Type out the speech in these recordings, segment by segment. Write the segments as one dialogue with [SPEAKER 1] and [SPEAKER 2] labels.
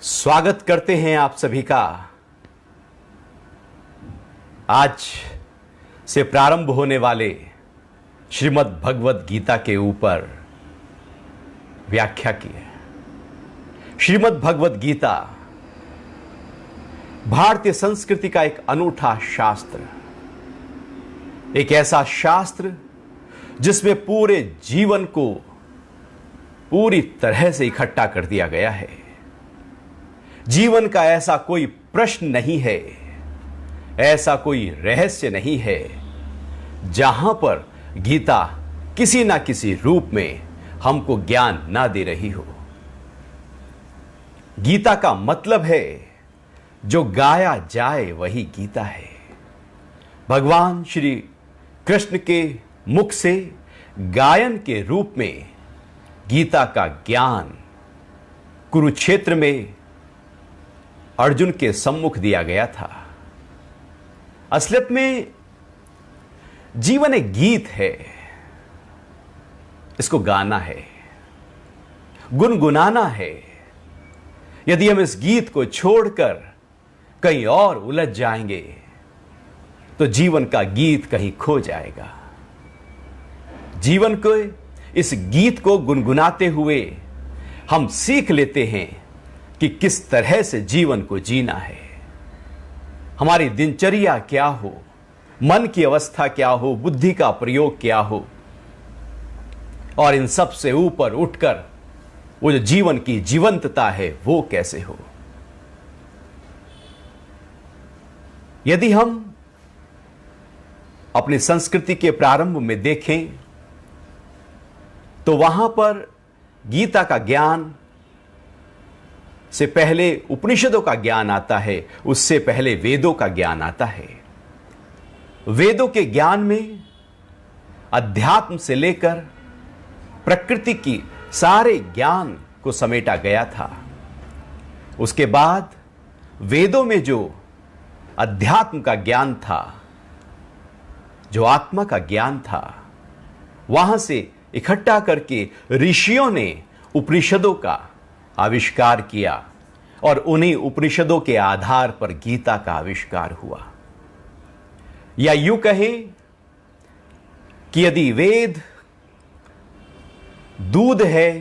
[SPEAKER 1] स्वागत करते हैं आप सभी का। आज से प्रारंभ होने वाले श्रीमद् भगवद गीता के ऊपर व्याख्या की है। श्रीमद् भगवद गीता भारतीय संस्कृति का एक अनूठा शास्त्र, एक ऐसा शास्त्र जिसमें पूरे जीवन को पूरी तरह से इकट्ठा कर दिया गया है। जीवन का ऐसा कोई प्रश्न नहीं है, ऐसा कोई रहस्य नहीं है जहां पर गीता किसी ना किसी रूप में हमको ज्ञान ना दे रही हो। गीता का मतलब है जो गाया जाए वही गीता है। भगवान श्री कृष्ण के मुख से गायन के रूप में गीता का ज्ञान कुरुक्षेत्र में अर्जुन के सम्मुख दिया गया था। असलियत में जीवन एक गीत है, इसको गाना है, गुनगुनाना है। यदि हम इस गीत को छोड़कर कहीं और उलझ जाएंगे तो जीवन का गीत कहीं खो जाएगा। जीवन के इस गीत को गुनगुनाते हुए हम सीख लेते हैं कि किस तरह से जीवन को जीना है। हमारी दिनचर्या क्या हो, मन की अवस्था क्या हो, बुद्धि का प्रयोग क्या हो, और इन सब से ऊपर उठकर वो जो जीवन की जीवंतता है वो कैसे हो। यदि हम अपनी संस्कृति के प्रारंभ में देखें तो वहां पर गीता का ज्ञान से पहले उपनिषदों का ज्ञान आता है, उससे पहले वेदों का ज्ञान आता है। वेदों के ज्ञान में अध्यात्म से लेकर प्रकृति की सारे ज्ञान को समेटा गया था। उसके बाद वेदों में जो अध्यात्म का ज्ञान था, जो आत्मा का ज्ञान था, वहां से इकट्ठा करके ऋषियों ने उपनिषदों का आविष्कार किया और उन्हीं उपनिषदों के आधार पर गीता का आविष्कार हुआ। या यूं कहें कि यदि वेद दूध है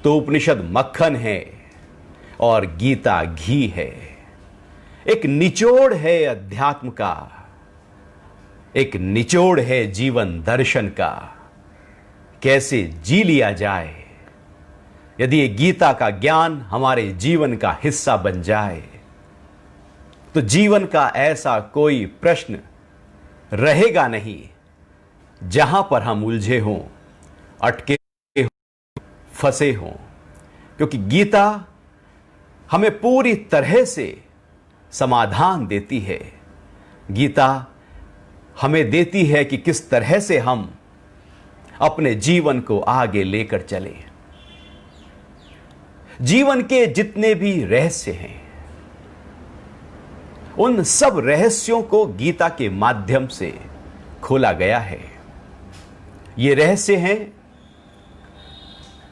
[SPEAKER 1] तो उपनिषद मक्खन है और गीता घी है। एक निचोड़ है अध्यात्म का, एक निचोड़ है जीवन दर्शन का, कैसे जी लिया जाए। यदि ये गीता का ज्ञान हमारे जीवन का हिस्सा बन जाए तो जीवन का ऐसा कोई प्रश्न रहेगा नहीं जहां पर हम उलझे हों, अटके हों, फंसे हों। क्योंकि गीता हमें पूरी तरह से समाधान देती है। गीता हमें देती है कि किस तरह से हम अपने जीवन को आगे लेकर चलें। जीवन के जितने भी रहस्य हैं, उन सब रहस्यों को गीता के माध्यम से खोला गया है। ये रहस्य हैं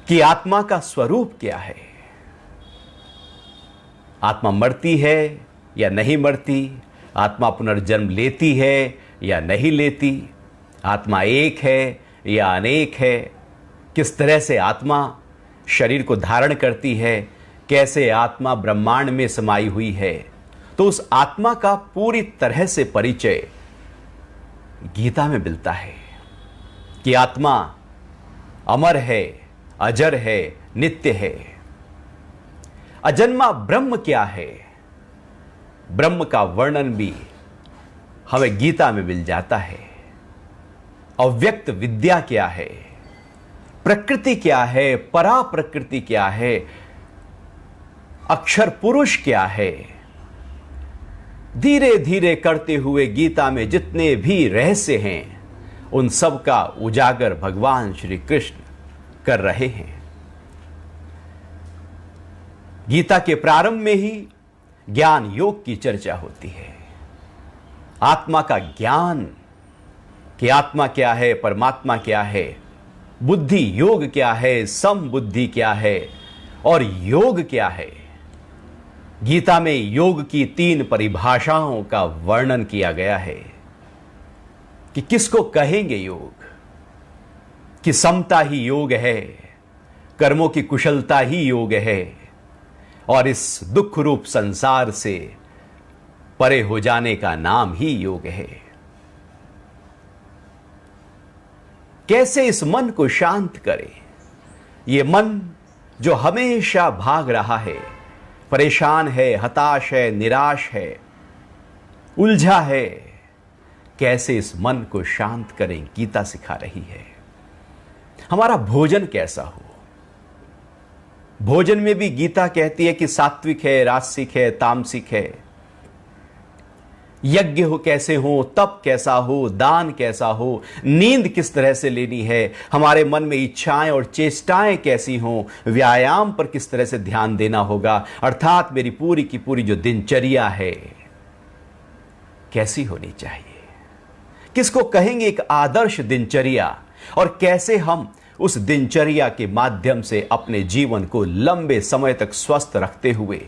[SPEAKER 1] कि आत्मा का स्वरूप क्या है, आत्मा मरती है या नहीं मरती, आत्मा पुनर्जन्म लेती है या नहीं लेती, आत्मा एक है या अनेक है, किस तरह से आत्मा शरीर को धारण करती है, कैसे आत्मा ब्रह्मांड में समाई हुई है। तो उस आत्मा का पूरी तरह से परिचय गीता में मिलता है कि आत्मा अमर है, अजर है, नित्य है। अजन्मा ब्रह्म क्या है, ब्रह्म का वर्णन भी हमें गीता में मिल जाता है। अव्यक्त विद्या क्या है, प्रकृति क्या है, परा प्रकृति क्या है, अक्षर पुरुष क्या है। धीरे धीरे करते हुए गीता में जितने भी रहस्य हैं उन सब का उजागर भगवान श्री कृष्ण कर रहे हैं। गीता के प्रारंभ में ही ज्ञान योग की चर्चा होती है। आत्मा का ज्ञान कि आत्मा क्या है, परमात्मा क्या है, बुद्धि योग क्या है, सम बुद्धि क्या है, और योग क्या है? गीता में योग की 3 परिभाषाओं का वर्णन किया गया है कि किसको कहेंगे योग, कि समता ही योग है, कर्मों की कुशलता ही योग है, और इस दुख रूप संसार से परे हो जाने का नाम ही योग है। कैसे इस मन को शांत करें? ये मन जो हमेशा भाग रहा है, परेशान है, हताश है, निराश है, उलझा है, कैसे इस मन को शांत करें? गीता सिखा रही है। हमारा भोजन कैसा हो? भोजन में भी गीता कहती है कि सात्विक है, राजसिक है, तामसिक है। यज्ञ हो कैसे हो, तप कैसा हो, दान कैसा हो, नींद किस तरह से लेनी है, हमारे मन में इच्छाएं और चेष्टाएं कैसी हों, व्यायाम पर किस तरह से ध्यान देना होगा, अर्थात मेरी पूरी की पूरी जो दिनचर्या है कैसी होनी चाहिए? किसको कहेंगे एक आदर्श दिनचर्या? और कैसे हम उस दिनचर्या के माध्यम से अपने जीवन को लंबे समय तक स्वस्थ रखते हुए,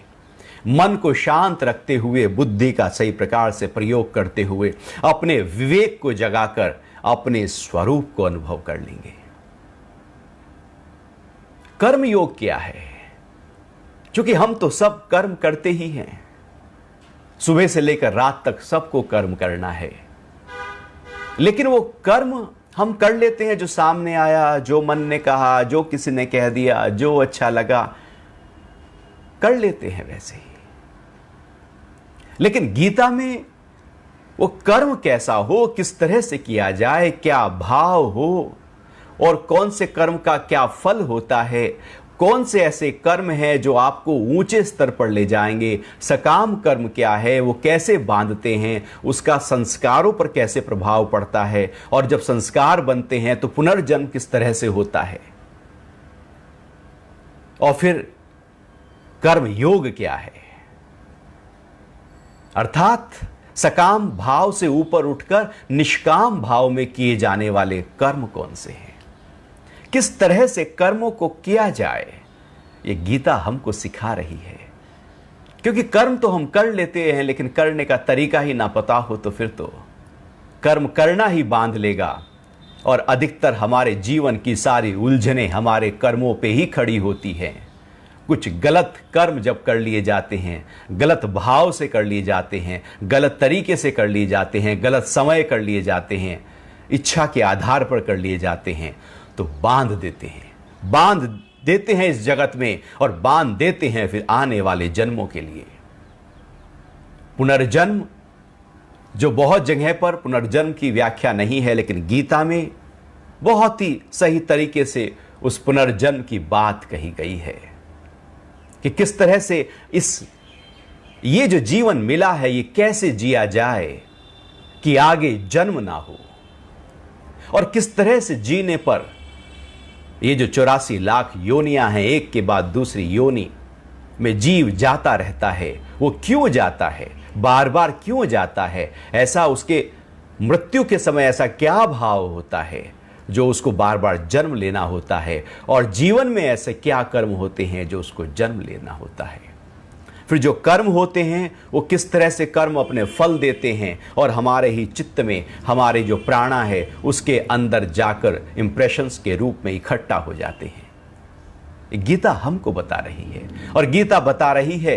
[SPEAKER 1] मन को शांत रखते हुए, बुद्धि का सही प्रकार से प्रयोग करते हुए, अपने विवेक को जगाकर अपने स्वरूप को अनुभव कर लेंगे। कर्म योग क्या है? क्योंकि हम तो सब कर्म करते ही हैं, सुबह से लेकर रात तक सबको कर्म करना है, लेकिन वो कर्म हम कर लेते हैं जो सामने आया, जो मन ने कहा, जो किसी ने कह दिया, जो अच्छा लगा, कर लेते हैं वैसे ही। लेकिन गीता में वो कर्म कैसा हो, किस तरह से किया जाए, क्या भाव हो, और कौन से कर्म का क्या फल होता है, कौन से ऐसे कर्म हैं जो आपको ऊंचे स्तर पर ले जाएंगे, सकाम कर्म क्या है, वो कैसे बांधते हैं, उसका संस्कारों पर कैसे प्रभाव पड़ता है, और जब संस्कार बनते हैं तो पुनर्जन्म किस तरह से होता है, और फिर कर्म योग क्या है, अर्थात सकाम भाव से ऊपर उठकर निष्काम भाव में किए जाने वाले कर्म कौन से हैं, किस तरह से कर्मों को किया जाए, ये गीता हमको सिखा रही है। क्योंकि कर्म तो हम कर लेते हैं, लेकिन करने का तरीका ही ना पता हो तो फिर तो कर्म करना ही बांध लेगा, और अधिकतर हमारे जीवन की सारी उलझनें हमारे कर्मों पे ही खड़ी होती हैं। कुछ गलत कर्म जब कर लिए जाते हैं, गलत भाव से कर लिए जाते हैं, गलत तरीके से कर लिए जाते हैं, गलत समय कर लिए जाते हैं, इच्छा के आधार पर कर लिए जाते हैं, तो बांध देते हैं इस जगत में, और बांध देते हैं फिर आने वाले जन्मों के लिए। पुनर्जन्म जो बहुत जगह पर पुनर्जन्म की व्याख्या नहीं है, लेकिन गीता में बहुत ही सही तरीके से उस पुनर्जन्म की बात कही गई है कि किस तरह से ये जो जीवन मिला है ये कैसे जिया जाए कि आगे जन्म ना हो, और किस तरह से जीने पर ये जो 84 लाख योनियां हैं, एक के बाद दूसरी योनि में जीव जाता रहता है, वो क्यों जाता है, बार बार क्यों जाता है, ऐसा उसके मृत्यु के समय ऐसा क्या भाव होता है जो उसको बार बार जन्म लेना होता है, और जीवन में ऐसे क्या कर्म होते हैं जो उसको जन्म लेना होता है। फिर जो कर्म होते हैं वो किस तरह से कर्म अपने फल देते हैं, और हमारे ही चित्त में हमारे जो प्राणा है उसके अंदर जाकर इंप्रेशंस के रूप में इकट्ठा हो जाते हैं। गीता हमको बता रही है, और गीता बता रही है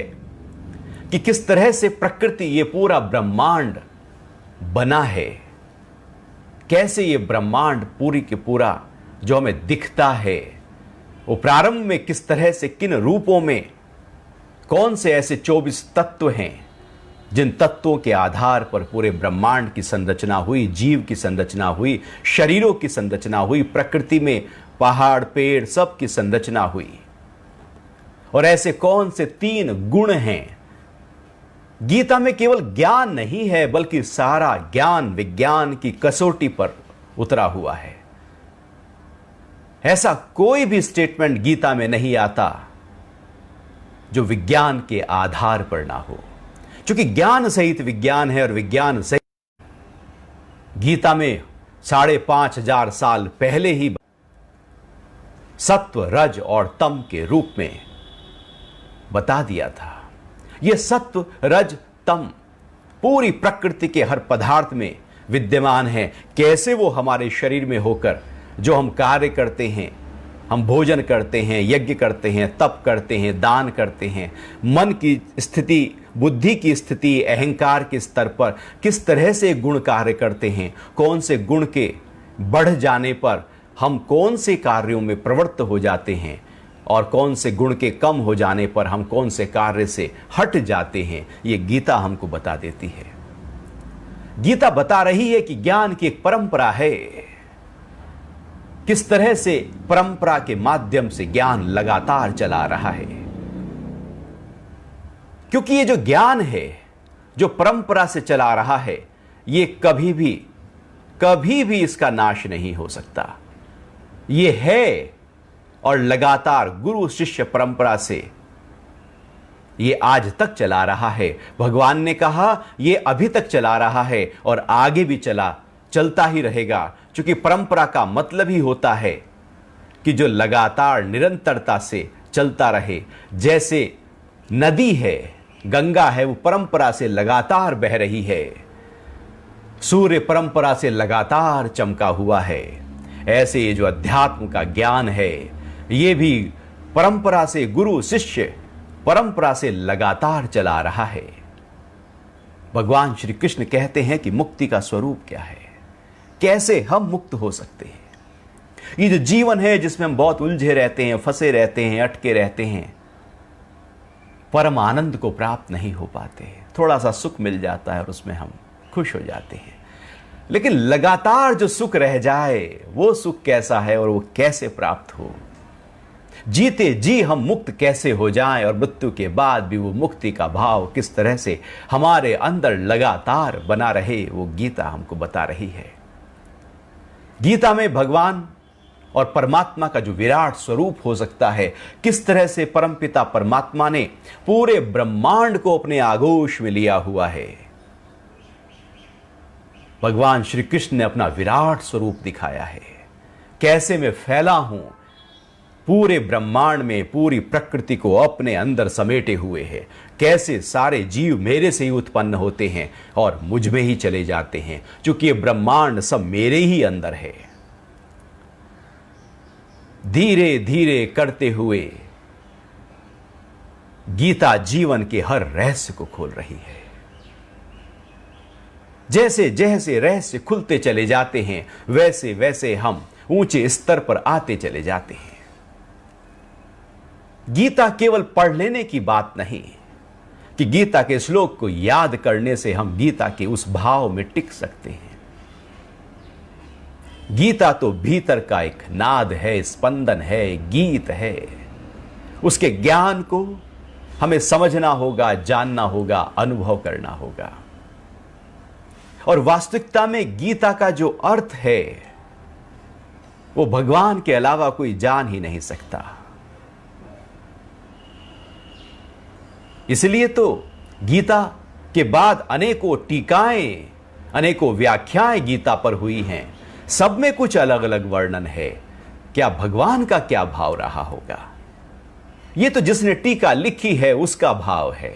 [SPEAKER 1] कि किस तरह से प्रकृति, ये पूरा ब्रह्मांड बना है, कैसे ये ब्रह्मांड पूरी के पूरा जो हमें दिखता है वो प्रारंभ में किस तरह से, किन रूपों में, कौन से ऐसे 24 तत्व हैं जिन तत्वों के आधार पर पूरे ब्रह्मांड की संरचना हुई, जीव की संरचना हुई, शरीरों की संरचना हुई, प्रकृति में पहाड़ पेड़ सब की संरचना हुई, और ऐसे कौन से 3 गुण हैं। गीता में केवल ज्ञान नहीं है, बल्कि सारा ज्ञान विज्ञान की कसौटी पर उतरा हुआ है। ऐसा कोई भी स्टेटमेंट गीता में नहीं आता जो विज्ञान के आधार पर ना हो, क्योंकि ज्ञान सहित विज्ञान है, और विज्ञान सहित गीता में 5,500 साल पहले ही सत्व, रज और तम के रूप में बता दिया था। यह सत्व रज तम पूरी प्रकृति के हर पदार्थ में विद्यमान है। कैसे वो हमारे शरीर में होकर जो हम कार्य करते हैं, हम भोजन करते हैं, यज्ञ करते हैं, तप करते हैं, दान करते हैं, मन की स्थिति, बुद्धि की स्थिति, अहंकार के स्तर पर किस तरह से गुण कार्य करते हैं, कौन से गुण के बढ़ जाने पर हम कौन से कार्यों में प्रवृत्त हो जाते हैं और कौन से गुण के कम हो जाने पर हम कौन से कार्य से हट जाते हैं, ये गीता हमको बता देती है। गीता बता रही है कि ज्ञान की एक परंपरा है, किस तरह से परंपरा के माध्यम से ज्ञान लगातार चला रहा है। क्योंकि ये जो ज्ञान है, जो परंपरा से चला रहा है, ये कभी भी इसका नाश नहीं हो सकता। ये है और लगातार गुरु शिष्य परंपरा से ये आज तक चला रहा है। भगवान ने कहा ये अभी तक चला रहा है और आगे भी चलता ही रहेगा, क्योंकि परंपरा का मतलब ही होता है कि जो लगातार निरंतरता से चलता रहे। जैसे नदी है, गंगा है, वो परंपरा से लगातार बह रही है, सूर्य परंपरा से लगातार चमका हुआ है। ऐसे ये जो अध्यात्म का ज्ञान है, ये भी परंपरा से, गुरु शिष्य परंपरा से लगातार चला रहा है। भगवान श्री कृष्ण कहते हैं कि मुक्ति का स्वरूप क्या है, कैसे हम मुक्त हो सकते हैं। ये जो जीवन है जिसमें हम बहुत उलझे रहते हैं, फंसे रहते हैं, अटके रहते हैं, परम आनंद को प्राप्त नहीं हो पाते। थोड़ा सा सुख मिल जाता है और उसमें हम खुश हो जाते हैं, लेकिन लगातार जो सुख रह जाए, वो सुख कैसा है और वो कैसे प्राप्त हो। जीते जी हम मुक्त कैसे हो जाएं और मृत्यु के बाद भी वो मुक्ति का भाव किस तरह से हमारे अंदर लगातार बना रहे, वो गीता हमको बता रही है। गीता में भगवान और परमात्मा का जो विराट स्वरूप हो सकता है, किस तरह से परमपिता परमात्मा ने पूरे ब्रह्मांड को अपने आगोश में लिया हुआ है। भगवान श्री कृष्ण ने अपना विराट स्वरूप दिखाया है, कैसे मैं फैला हूं पूरे ब्रह्मांड में, पूरी प्रकृति को अपने अंदर समेटे हुए है। कैसे सारे जीव मेरे से ही उत्पन्न होते हैं और मुझ में ही चले जाते हैं, क्योंकि ये ब्रह्मांड सब मेरे ही अंदर है। धीरे धीरे करते हुए गीता जीवन के हर रहस्य को खोल रही है। जैसे जैसे रहस्य खुलते चले जाते हैं, वैसे वैसे हम ऊंचे स्तर पर आते चले जाते हैं। गीता केवल पढ़ लेने की बात नहीं कि गीता के श्लोक को याद करने से हम गीता के उस भाव में टिक सकते हैं। गीता तो भीतर का एक नाद है, स्पंदन है, गीत है। उसके ज्ञान को हमें समझना होगा, जानना होगा, अनुभव करना होगा। और वास्तविकता में गीता का जो अर्थ है, वो भगवान के अलावा कोई जान ही नहीं सकता। इसलिए तो गीता के बाद अनेकों टीकाएं, अनेकों व्याख्याएं गीता पर हुई हैं। सब में कुछ अलग अलग वर्णन है। क्या भगवान का क्या भाव रहा होगा, ये तो जिसने टीका लिखी है उसका भाव है।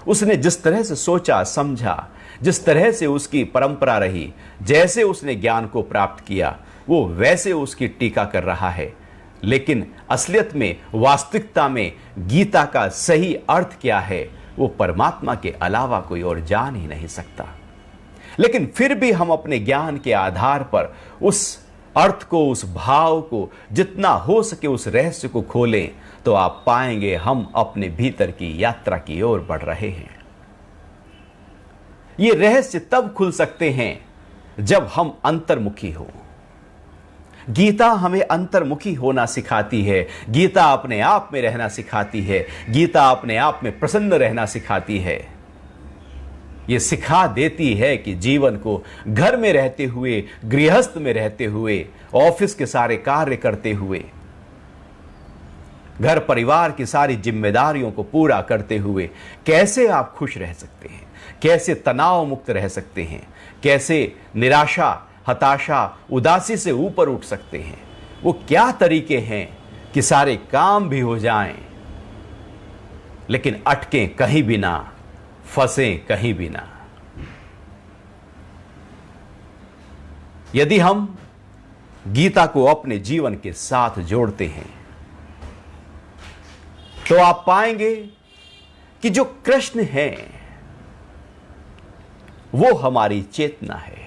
[SPEAKER 1] उसने जिस तरह से सोचा समझा, जिस तरह से उसकी परंपरा रही, जैसे उसने ज्ञान को प्राप्त किया, वो वैसे उसकी टीका कर रहा है। लेकिन असलियत में, वास्तविकता में गीता का सही अर्थ क्या है, वो परमात्मा के अलावा कोई और जान ही नहीं सकता। लेकिन फिर भी हम अपने ज्ञान के आधार पर उस अर्थ को, उस भाव को जितना हो सके उस रहस्य को खोलें, तो आप पाएंगे हम अपने भीतर की यात्रा की ओर बढ़ रहे हैं। ये रहस्य तब खुल सकते हैं जब हम अंतर्मुखी हो। गीता हमें अंतर्मुखी होना सिखाती है। गीता अपने आप में रहना सिखाती है। गीता अपने आप में प्रसन्न रहना सिखाती है। ये सिखा देती है कि जीवन को घर में रहते हुए, गृहस्थ में रहते हुए, ऑफिस के सारे कार्य करते हुए, घर परिवार की सारी जिम्मेदारियों को पूरा करते हुए कैसे आप खुश रह सकते हैं, कैसे तनाव मुक्त रह सकते हैं, कैसे निराशा, हताशा, उदासी से ऊपर उठ सकते हैं। वो क्या तरीके हैं कि सारे काम भी हो जाएं लेकिन अटके कहीं भी ना, फंसे कहीं भी ना। यदि हम गीता को अपने जीवन के साथ जोड़ते हैं तो आप पाएंगे कि जो कृष्ण है वो हमारी चेतना है,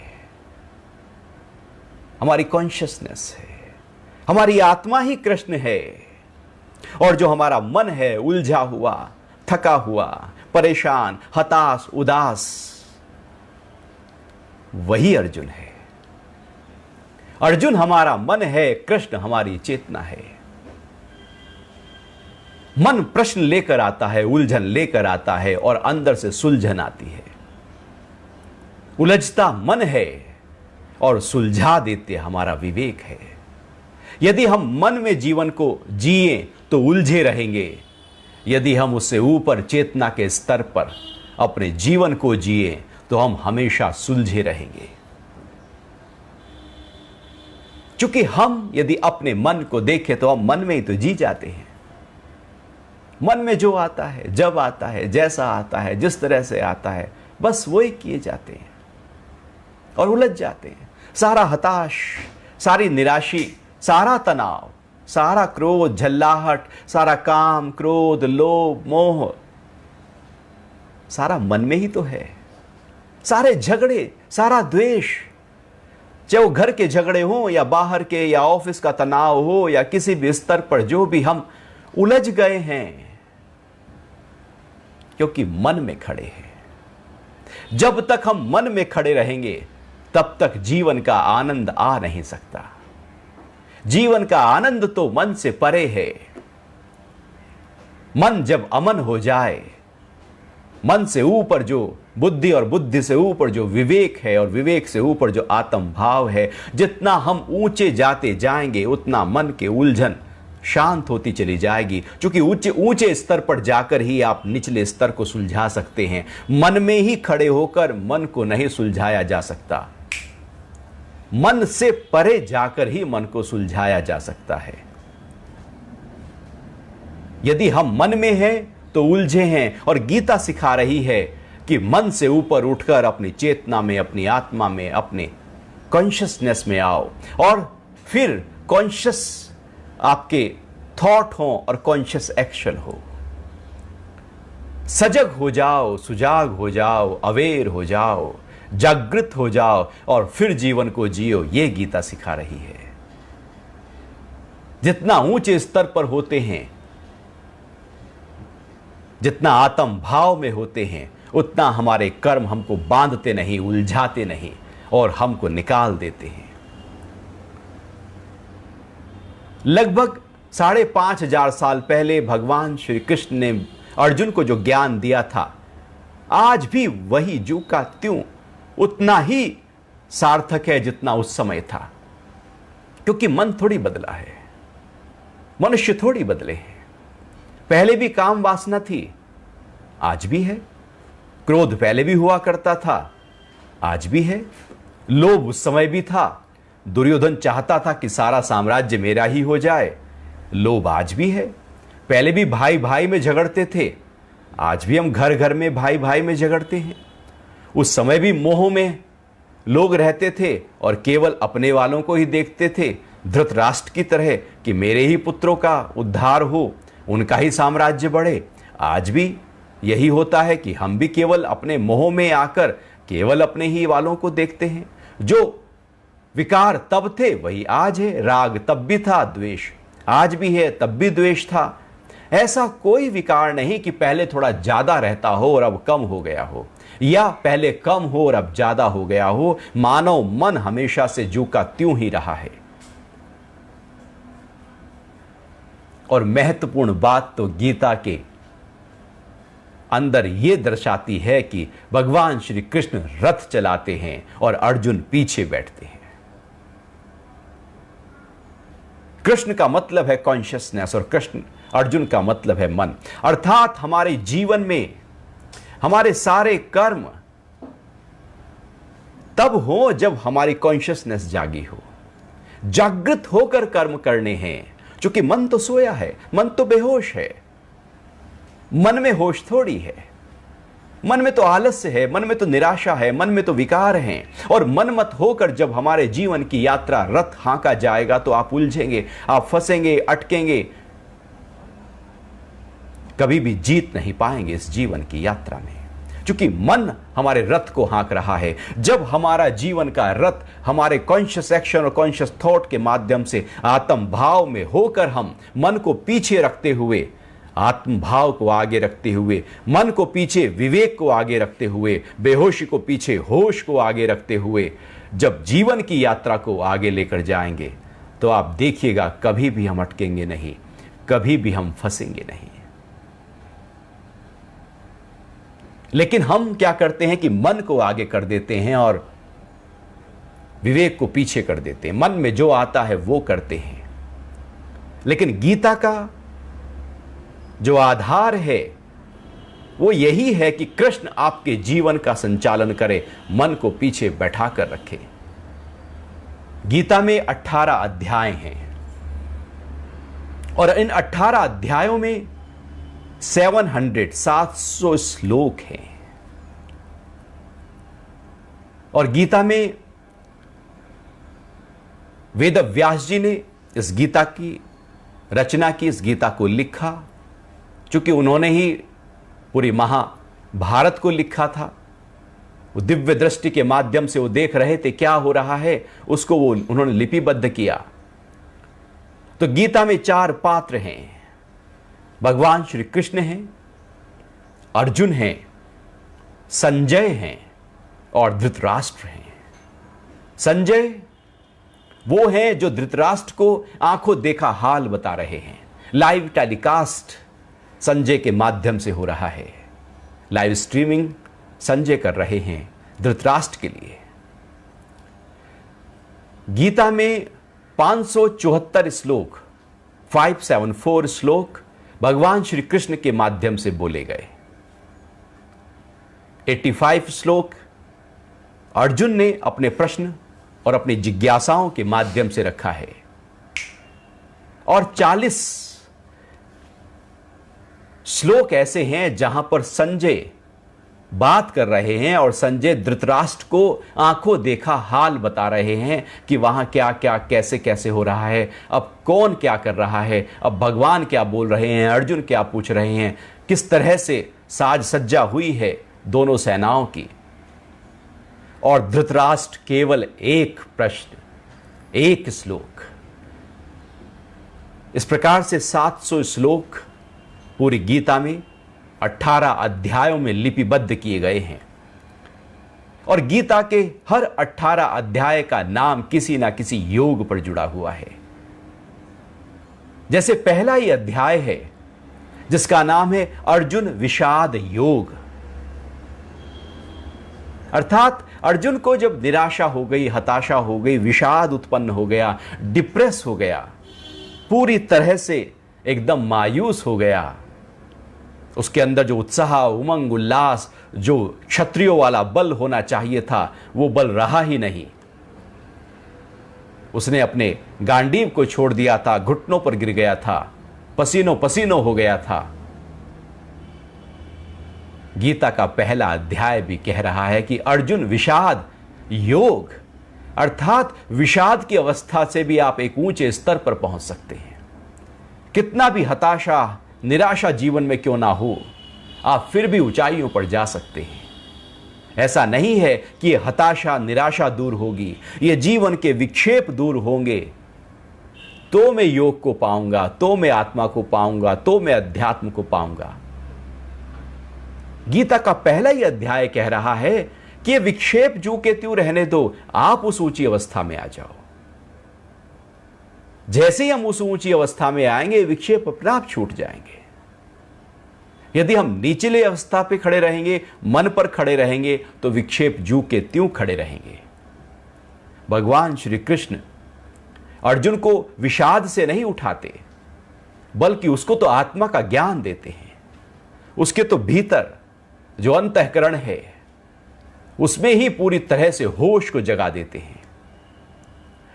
[SPEAKER 1] हमारी कॉन्शियसनेस है, हमारी आत्मा ही कृष्ण है। और जो हमारा मन है उलझा हुआ, थका हुआ, परेशान, हताश, उदास, वही अर्जुन है। अर्जुन हमारा मन है, कृष्ण हमारी चेतना है। मन प्रश्न लेकर आता है, उलझन लेकर आता है और अंदर से सुलझन आती है। उलझता मन है और सुलझा देते हमारा विवेक है। यदि हम मन में जीवन को जिए तो उलझे रहेंगे, यदि हम उससे ऊपर चेतना के स्तर पर अपने जीवन को जिए तो हम हमेशा सुलझे रहेंगे। क्योंकि हम यदि अपने मन को देखें तो हम मन में ही तो जी जाते हैं। मन में जो आता है, जब आता है, जैसा आता है, जिस तरह से आता है, बस वही किए जाते हैं और उलझ जाते हैं। सारा हताश, सारी निराशी, सारा तनाव, सारा क्रोध, झल्लाहट, सारा काम, क्रोध, लोभ, मोह, सारा मन में ही तो है। सारे झगड़े, सारा द्वेष, चाहे वो घर के झगड़े हो या बाहर के या ऑफिस का तनाव हो या किसी भी स्तर पर जो भी हम उलझ गए हैं, क्योंकि मन में खड़े हैं। जब तक हम मन में खड़े रहेंगे तब तक जीवन का आनंद आ नहीं सकता। जीवन का आनंद तो मन से परे है। मन जब अमन हो जाए, मन से ऊपर जो बुद्धि और बुद्धि से ऊपर जो विवेक है और विवेक से ऊपर जो आत्म भाव है, जितना हम ऊंचे जाते जाएंगे उतना मन के उलझन शांत होती चली जाएगी। क्योंकि ऊंचे स्तर पर जाकर ही आप निचले स्तर को सुलझा सकते हैं। मन में ही खड़े होकर मन को नहीं सुलझाया जा सकता। मन से परे जाकर ही मन को सुलझाया जा सकता है। यदि हम मन में हैं तो उलझे हैं, और गीता सिखा रही है कि मन से ऊपर उठकर अपनी चेतना में, अपनी आत्मा में, अपने कॉन्शियसनेस में आओ और फिर कॉन्शियस आपके थॉट हो और कॉन्शियस एक्शन हो। सजग हो जाओ, सुजाग हो जाओ, अवेयर हो जाओ, जागृत हो जाओ और फिर जीवन को जियो। यह गीता सिखा रही है। जितना ऊंचे स्तर पर होते हैं, जितना आत्म भाव में होते हैं, उतना हमारे कर्म हमको बांधते नहीं, उलझाते नहीं और हमको निकाल देते हैं। लगभग 5,500 साल पहले भगवान श्री कृष्ण ने अर्जुन को जो ज्ञान दिया था, आज भी वही ज्यों का त्यों उतना ही सार्थक है जितना उस समय था। क्योंकि मन थोड़ी बदला है, मनुष्य थोड़ी बदले हैं। पहले भी काम वासना थी, आज भी है। क्रोध पहले भी हुआ करता था, आज भी है। लोभ उस समय भी था। दुर्योधन चाहता था कि सारा साम्राज्य मेरा ही हो जाए, लोभ आज भी है। पहले भी भाई भाई में झगड़ते थे, आज भी हम घर घर में भाई भाई में झगड़ते हैं। उस समय भी मोह में लोग रहते थे और केवल अपने वालों को ही देखते थे, धृतराष्ट्र की तरह कि मेरे ही पुत्रों का उद्धार हो, उनका ही साम्राज्य बढ़े। आज भी यही होता है कि हम भी केवल अपने मोह में आकर केवल अपने ही वालों को देखते हैं। जो विकार तब थे वही आज है। राग तब भी था, द्वेष आज भी है, तब भी द्वेष था। ऐसा कोई विकार नहीं कि पहले थोड़ा ज्यादा रहता हो और अब कम हो गया हो, या पहले कम हो और अब ज्यादा हो गया हो। मानव मन हमेशा से ज्यों का त्यों ही रहा है। और महत्वपूर्ण बात तो गीता के अंदर यह दर्शाती है कि भगवान श्री कृष्ण रथ चलाते हैं और अर्जुन पीछे बैठते हैं। कृष्ण का मतलब है कॉन्शियसनेस और अर्जुन का मतलब है मन। अर्थात हमारे जीवन में हमारे सारे कर्म तब हो जब हमारी कॉन्शियसनेस जागी हो, जागृत होकर कर्म करने हैं। क्योंकि मन तो सोया है, मन तो बेहोश है। मन में होश थोड़ी है। मन में तो आलस्य है, मन में तो निराशा है, मन में तो विकार हैं। और मनमत होकर जब हमारे जीवन की यात्रा रथ हाँका जाएगा तो आप उलझेंगे, आप फंसेंगे, अटकेंगे, कभी भी जीत नहीं पाएंगे इस जीवन की यात्रा में, क्योंकि मन हमारे रथ को हाँक रहा है। जब हमारा जीवन का रथ हमारे कॉन्शियस एक्शन और कॉन्शियस थॉट के माध्यम से आत्म भाव में होकर हम मन को पीछे रखते हुए, आत्म भाव को आगे रखते हुए, मन को पीछे विवेक को आगे रखते हुए, बेहोशी को पीछे होश को आगे रखते हुए जब जीवन की यात्रा को आगे लेकर जाएंगे तो आप देखिएगा कभी भी हम अटकेंगे नहीं, कभी भी हम फंसेंगे नहीं। लेकिन हम क्या करते हैं कि मन को आगे कर देते हैं और विवेक को पीछे कर देते हैं। मन में जो आता है वो करते हैं। लेकिन गीता का जो आधार है वो यही है कि कृष्ण आपके जीवन का संचालन करे, मन को पीछे बैठा कर रखे। गीता में 18 अध्याय हैं और इन 18 अध्यायों में 700 श्लोक हैं। और गीता में वेद व्यास जी ने इस गीता की रचना की, इस गीता को लिखा, क्योंकि उन्होंने ही पूरी महाभारत को लिखा था। वो दिव्य दृष्टि के माध्यम से वो देख रहे थे क्या हो रहा है, उसको वो उन्होंने लिपिबद्ध किया। तो गीता में 4 पात्र हैं। भगवान श्री कृष्ण हैं, अर्जुन हैं, संजय हैं और धृतराष्ट्र हैं। संजय वो हैं जो धृतराष्ट्र को आंखों देखा हाल बता रहे हैं। लाइव टेलीकास्ट संजय के माध्यम से हो रहा है। लाइव स्ट्रीमिंग संजय कर रहे हैं धृतराष्ट्र के लिए। गीता में 574 श्लोक, 574 श्लोक भगवान श्री कृष्ण के माध्यम से बोले गए। 85 श्लोक अर्जुन ने अपने प्रश्न और अपनी जिज्ञासाओं के माध्यम से रखा है और 40 श्लोक ऐसे हैं जहां पर संजय बात कर रहे हैं और संजय धृतराष्ट्र को आंखों देखा हाल बता रहे हैं कि वहां क्या क्या कैसे कैसे हो रहा है, अब कौन क्या कर रहा है, अब भगवान क्या बोल रहे हैं, अर्जुन क्या पूछ रहे हैं, किस तरह से साज सज्जा हुई है दोनों सेनाओं की। और धृतराष्ट्र केवल एक प्रश्न, एक श्लोक। इस प्रकार से 700 श्लोक पूरी गीता में 18 अध्यायों में लिपिबद्ध किए गए हैं। और गीता के हर 18 अध्याय का नाम किसी ना किसी योग पर जुड़ा हुआ है। जैसे पहला ही अध्याय है जिसका नाम है अर्जुन विषाद योग। अर्थात अर्जुन को जब निराशा हो गई, हताशा हो गई, विषाद उत्पन्न हो गया, डिप्रेस हो गया, पूरी तरह से एकदम मायूस हो गया, उसके अंदर जो उत्साह, उमंग, उल्लास, जो क्षत्रियों वाला बल होना चाहिए था वो बल रहा ही नहीं। उसने अपने गांडीव को छोड़ दिया था, घुटनों पर गिर गया था, पसीनों पसीनों हो गया था। गीता का पहला अध्याय भी कह रहा है कि अर्जुन विषाद योग, अर्थात विषाद की अवस्था से भी आप एक ऊंचे स्तर पर पहुंच सकते हैं। कितना भी हताशा, निराशा जीवन में क्यों ना हो, आप फिर भी ऊंचाइयों पर जा सकते हैं। ऐसा नहीं है कि ये हताशा, निराशा दूर होगी, ये जीवन के विक्षेप दूर होंगे तो मैं योग को पाऊंगा, तो मैं आत्मा को पाऊंगा, तो मैं अध्यात्म को पाऊंगा। गीता का पहला ही अध्याय कह रहा है कि ये विक्षेप जो के त्यों रहने दो, आप उस ऊंची अवस्था में आ जाओ। जैसे ही हम उस ऊंची अवस्था में आएंगे विक्षेप अपने आप छूट जाएंगे। यदि हम निचले अवस्था पे खड़े रहेंगे, मन पर खड़े रहेंगे, तो विक्षेप जू के त्यों खड़े रहेंगे। भगवान श्री कृष्ण अर्जुन को विषाद से नहीं उठाते, बल्कि उसको तो आत्मा का ज्ञान देते हैं। उसके तो भीतर जो अंतःकरण है उसमें ही पूरी तरह से होश को जगा देते हैं।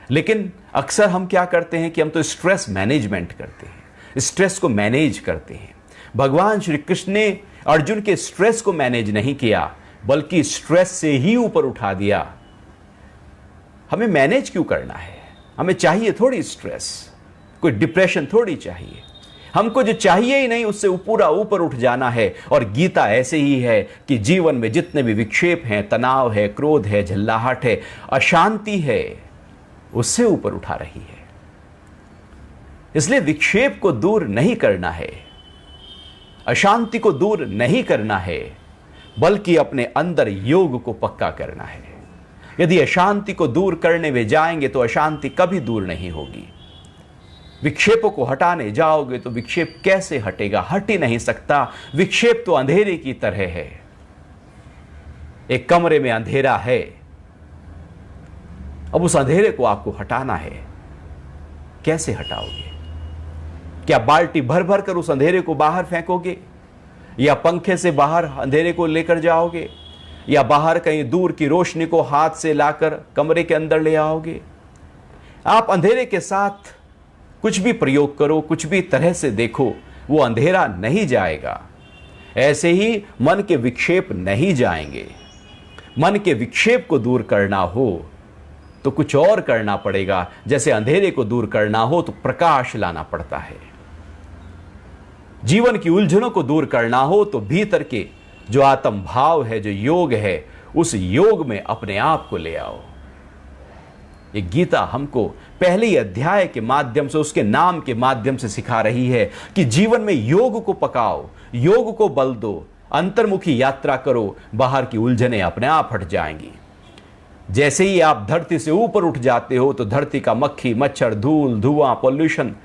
[SPEAKER 1] लेकिन अक्सर हम क्या करते हैं कि हम तो स्ट्रेस मैनेजमेंट करते हैं, स्ट्रेस को मैनेज करते हैं। भगवान श्री कृष्ण ने अर्जुन के स्ट्रेस को मैनेज नहीं किया, बल्कि स्ट्रेस से ही ऊपर उठा दिया। हमें मैनेज क्यों करना है? हमें चाहिए थोड़ी स्ट्रेस, कोई डिप्रेशन थोड़ी चाहिए। हमको जो चाहिए ही नहीं उससे पूरा ऊपर उठ जाना है। और गीता ऐसे ही है कि जीवन में जितने भी विक्षेप हैं, तनाव है, क्रोध है, झल्लाहट है, अशांति है, उससे ऊपर उठा रही है। इसलिए विक्षेप को दूर नहीं करना है, अशांति को दूर नहीं करना है, बल्कि अपने अंदर योग को पक्का करना है। यदि अशांति को दूर करने में जाएंगे तो अशांति कभी दूर नहीं होगी। विक्षेपों को हटाने जाओगे तो विक्षेप कैसे हटेगा? हट ही नहीं सकता। विक्षेप तो अंधेरे की तरह है। एक कमरे में अंधेरा है, अब उस अंधेरे को आपको हटाना है। कैसे हटाओगे? क्या बाल्टी भर भर कर उस अंधेरे को बाहर फेंकोगे, या पंखे से बाहर अंधेरे को लेकर जाओगे, या बाहर कहीं दूर की रोशनी को हाथ से लाकर कमरे के अंदर ले आओगे? आप अंधेरे के साथ कुछ भी प्रयोग करो, कुछ भी तरह से देखो, वो अंधेरा नहीं जाएगा। ऐसे ही मन के विक्षेप नहीं जाएंगे। मन के विक्षेप को दूर करना हो तो कुछ और करना पड़ेगा। जैसे अंधेरे को दूर करना हो तो प्रकाश लाना पड़ता है। जीवन की उलझनों को दूर करना हो तो भीतर के जो आत्म भाव है, जो योग है, उस योग में अपने आप को ले आओ। ये गीता हमको पहले ही अध्याय के माध्यम से, उसके नाम के माध्यम से सिखा रही है कि जीवन में योग को पकाओ, योग को बल दो, अंतर्मुखी यात्रा करो, बाहर की उलझनें अपने आप हट जाएंगी। जैसे ही आप धरती से ऊपर उठ जाते हो तो धरती का मक्खी, मच्छर, धूल, धुआं, पॉल्यूशन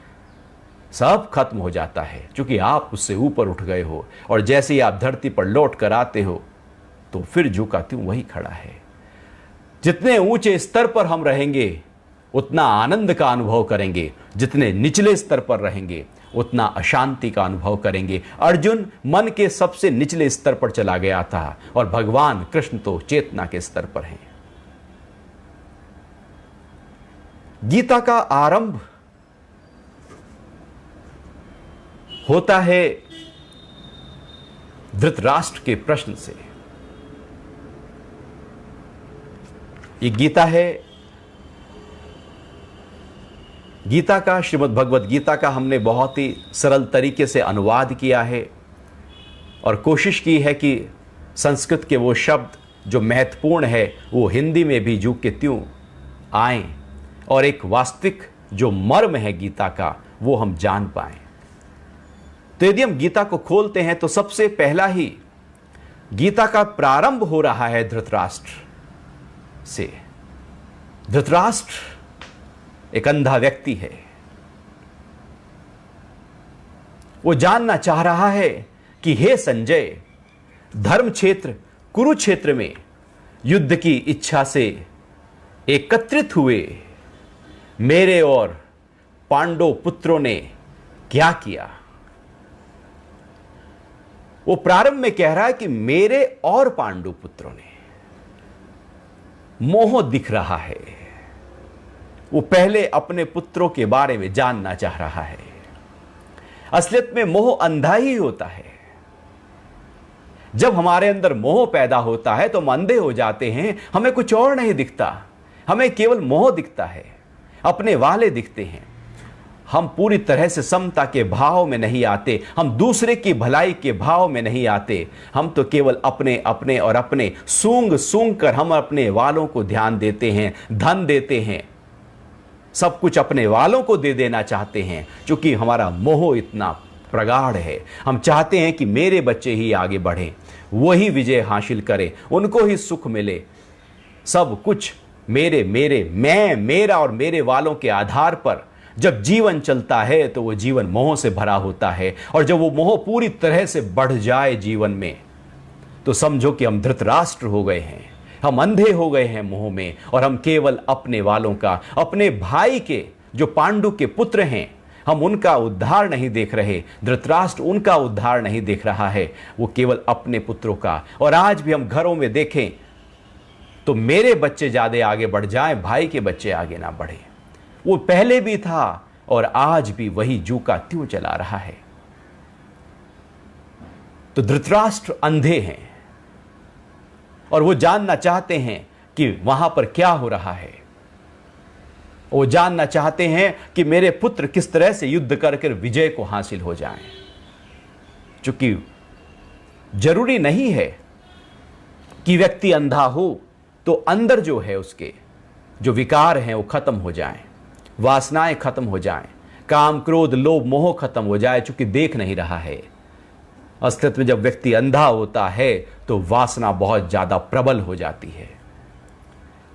[SPEAKER 1] सब खत्म हो जाता है, क्योंकि आप उससे ऊपर उठ गए हो। और जैसे ही आप धरती पर लौट कर आते हो तो फिर जो का त्यों वही खड़ा है। जितने ऊंचे स्तर पर हम रहेंगे उतना आनंद का अनुभव करेंगे, जितने निचले स्तर पर रहेंगे उतना अशांति का अनुभव करेंगे। अर्जुन मन के सबसे निचले स्तर पर चला गया था और भगवान कृष्ण तो चेतना के स्तर पर हैं। गीता का आरंभ होता है धृतराष्ट्र के प्रश्न से। ये गीता है, गीता का, श्रीमद् भगवद गीता का हमने बहुत ही सरल तरीके से अनुवाद किया है और कोशिश की है कि संस्कृत के वो शब्द जो महत्वपूर्ण है वो हिंदी में भी जू के त्यों आए और एक वास्तविक जो मर्म है गीता का वो हम जान पाएं। तो यदि हम गीता को खोलते हैं तो सबसे पहला ही गीता का प्रारंभ हो रहा है धृतराष्ट्र से। धृतराष्ट्र एक अंधा व्यक्ति है। वो जानना चाह रहा है कि हे संजय, धर्म क्षेत्र कुरुक्षेत्र में युद्ध की इच्छा से एकत्रित हुए मेरे और पांडव पुत्रों ने क्या किया। वो प्रारंभ में कह रहा है कि मेरे और पांडु पुत्रों ने, मोह दिख रहा है। वो पहले अपने पुत्रों के बारे में जानना चाह रहा है। असलियत में मोह अंधा ही होता है। जब हमारे अंदर मोह पैदा होता है तो हम अंधे हो जाते हैं, हमें कुछ और नहीं दिखता, हमें केवल मोह दिखता है, अपने वाले दिखते हैं। हम पूरी तरह से समता के भाव में नहीं आते, हम दूसरे की भलाई के भाव में नहीं आते। हम तो केवल अपने अपने और अपने सूंघ सूंघ कर हम अपने वालों को ध्यान देते हैं, धन देते हैं, सब कुछ अपने वालों को दे देना चाहते हैं, क्योंकि हमारा मोह इतना प्रगाढ़ है। हम चाहते हैं कि मेरे बच्चे ही आगे बढ़ें, वही विजय हासिल करें, उनको ही सुख मिले, सब कुछ मेरे मेरे, मैं, मेरा और मेरे वालों के आधार पर जब जीवन चलता है तो वो जीवन मोह से भरा होता है। और जब वो मोह पूरी तरह से बढ़ जाए जीवन में तो समझो कि हम धृतराष्ट्र हो गए हैं, हम अंधे हो गए हैं मोह में, और हम केवल अपने वालों का, अपने भाई के जो पांडु के पुत्र हैं, हम उनका उद्धार नहीं देख रहे। धृतराष्ट्र उनका उद्धार नहीं देख रहा है, वो केवल अपने पुत्रों का। और आज भी हम घरों में देखें तो मेरे बच्चे ज्यादा आगे बढ़ जाएं, भाई के बच्चे आगे ना बढ़े। वो पहले भी था और आज भी वही जू का त्यों चला रहा है। तो धृतराष्ट्र अंधे हैं और वो जानना चाहते हैं कि वहां पर क्या हो रहा है। वो जानना चाहते हैं कि मेरे पुत्र किस तरह से युद्ध कर विजय को हासिल हो जाएं। क्योंकि जरूरी नहीं है कि व्यक्ति अंधा हो तो अंदर जो है उसके जो विकार हैं वो खत्म हो जाएं, वासनाएं खत्म हो जाएं, काम क्रोध लोभ मोह खत्म हो जाए, चूंकि देख नहीं रहा है। अस्तित्व में जब व्यक्ति अंधा होता है तो वासना बहुत ज्यादा प्रबल हो जाती है।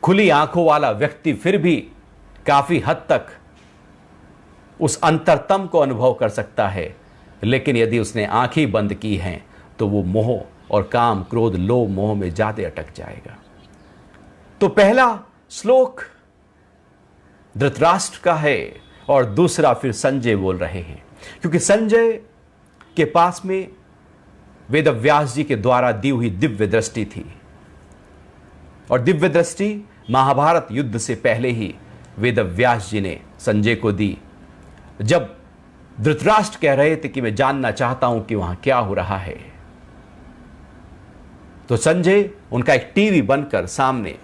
[SPEAKER 1] खुली आंखों वाला व्यक्ति फिर भी काफी हद तक उस अंतरतम को अनुभव कर सकता है, लेकिन यदि उसने आंखें बंद की हैं तो वो मोह और काम क्रोध लोभ मोह में ज्यादा अटक जाएगा। तो पहला श्लोक धृतराष्ट्र का है और दूसरा फिर संजय बोल रहे हैं, क्योंकि संजय के पास में वेदव्यास जी के द्वारा दी हुई दिव्य दृष्टि थी और दिव्य दृष्टि महाभारत युद्ध से पहले ही वेदव्यास जी ने संजय को दी। जब धृतराष्ट्र कह रहे थे कि मैं जानना चाहता हूं कि वहां क्या हो रहा है, तो संजय उनका एक टीवी बनकर सामने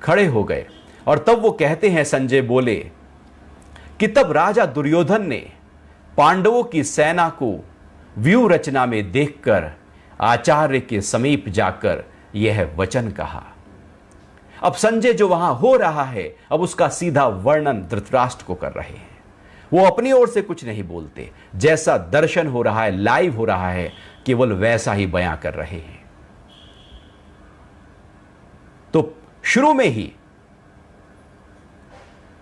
[SPEAKER 1] खड़े हो गए और तब वो कहते हैं, संजय बोले कि तब राजा दुर्योधन ने पांडवों की सेना को व्यूह रचना में देखकर आचार्य के समीप जाकर यह वचन कहा। अब संजय जो वहां हो रहा है अब उसका सीधा वर्णन धृतराष्ट्र को कर रहे हैं। वो अपनी ओर से कुछ नहीं बोलते, जैसा दर्शन हो रहा है, लाइव हो रहा है, केवल वैसा ही बयां कर रहे हैं। तो शुरू में ही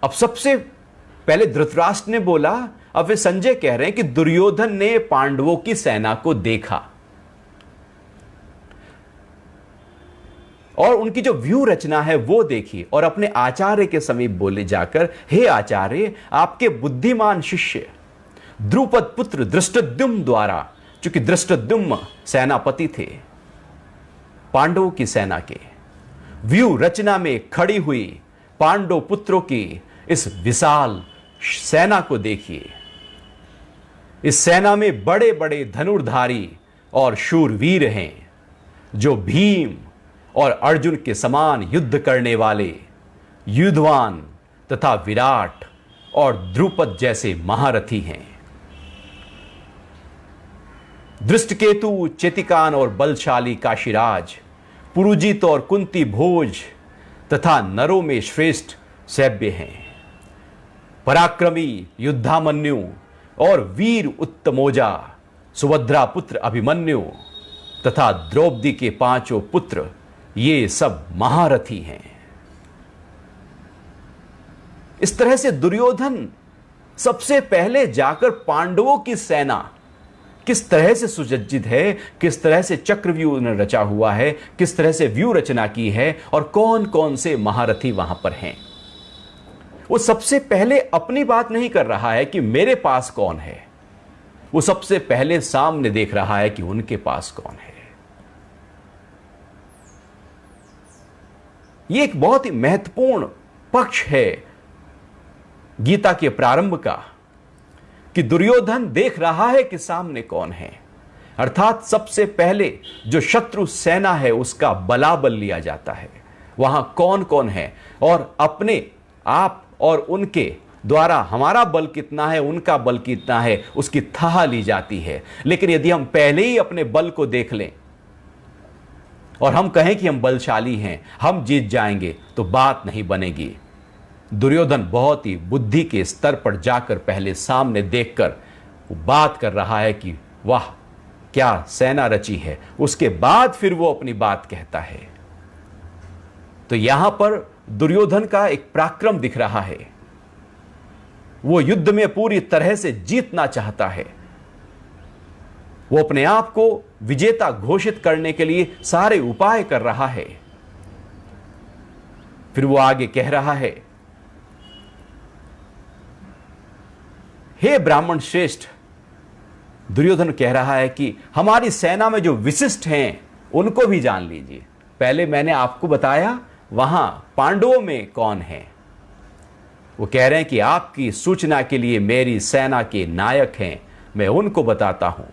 [SPEAKER 1] अब सबसे पहले धृतराष्ट्र ने बोला, अब वे संजय कह रहे हैं कि दुर्योधन ने पांडवों की सेना को देखा और उनकी जो व्यूह रचना है वो देखी और अपने आचार्य के समीप बोले जाकर, हे आचार्य, आपके बुद्धिमान शिष्य द्रुपद पुत्र धृष्टद्युम्न द्वारा, चूंकि धृष्टद्युम्न सेनापति थे पांडवों की सेना के, व्यूह रचना में खड़ी हुई पांडव पुत्रों की इस विशाल सेना को देखिए। इस सेना में बड़े बड़े धनुर्धारी और शूरवीर हैं, जो भीम और अर्जुन के समान युद्ध करने वाले युद्धवान तथा विराट और द्रुपद जैसे महारथी हैं। दृष्टकेतु, चेतिकान और बलशाली काशीराज, पुरुजित और कुंती भोज तथा नरों में श्रेष्ठ सैव्य हैं। पराक्रमी युद्धामन्यु और वीर उत्तमोजा, सुभद्रा पुत्र अभिमन्यु तथा द्रौपदी के पांचों पुत्र, ये सब महारथी हैं। इस तरह से दुर्योधन सबसे पहले जाकर पांडवों की सेना किस तरह से सुसज्जित है, किस तरह से चक्रव्यूह ने रचा हुआ है, किस तरह से व्यूह रचना की है और कौन कौन से महारथी वहां पर हैं, वो सबसे पहले अपनी बात नहीं कर रहा है कि मेरे पास कौन है, वो सबसे पहले सामने देख रहा है कि उनके पास कौन है। यह एक बहुत ही महत्वपूर्ण पक्ष है गीता के प्रारंभ का, कि दुर्योधन देख रहा है कि सामने कौन है, अर्थात सबसे पहले जो शत्रु सेना है उसका बलाबल लिया जाता है, वहां कौन कौन है और अपने आप और उनके द्वारा हमारा बल कितना है, उनका बल कितना है, उसकी थाह ली जाती है। लेकिन यदि हम पहले ही अपने बल को देख लें और हम कहें कि हम बलशाली हैं, हम जीत जाएंगे, तो बात नहीं बनेगी। दुर्योधन बहुत ही बुद्धि के स्तर पर जाकर पहले सामने देखकर वो बात कर रहा है कि वाह क्या सेना रची है, उसके बाद फिर वो अपनी बात कहता है। तो यहां पर दुर्योधन का एक पराक्रम दिख रहा है, वो युद्ध में पूरी तरह से जीतना चाहता है, वो अपने आप को विजेता घोषित करने के लिए सारे उपाय कर रहा है। फिर वो आगे कह रहा है, हे ब्राह्मण श्रेष्ठ, दुर्योधन कह रहा है कि हमारी सेना में जो विशिष्ट हैं उनको भी जान लीजिए। पहले मैंने आपको बताया वहां पांडवों में कौन है, वो कह रहे हैं कि आपकी सूचना के लिए मेरी सेना के नायक हैं, मैं उनको बताता हूं।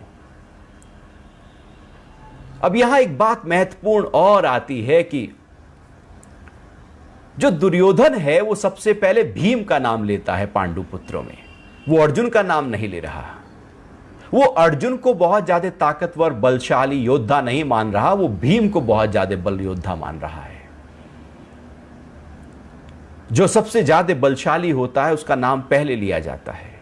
[SPEAKER 1] अब यहां एक बात महत्वपूर्ण और आती है कि जो दुर्योधन है वो सबसे पहले भीम का नाम लेता है पांडु पुत्रों में, वो अर्जुन का नाम नहीं ले रहा। वो अर्जुन को बहुत ज्यादा ताकतवर बलशाली योद्धा नहीं मान रहा, वो भीम को बहुत ज्यादा बल योद्धा मान रहा है। जो सबसे ज्यादा बलशाली होता है उसका नाम पहले लिया जाता है,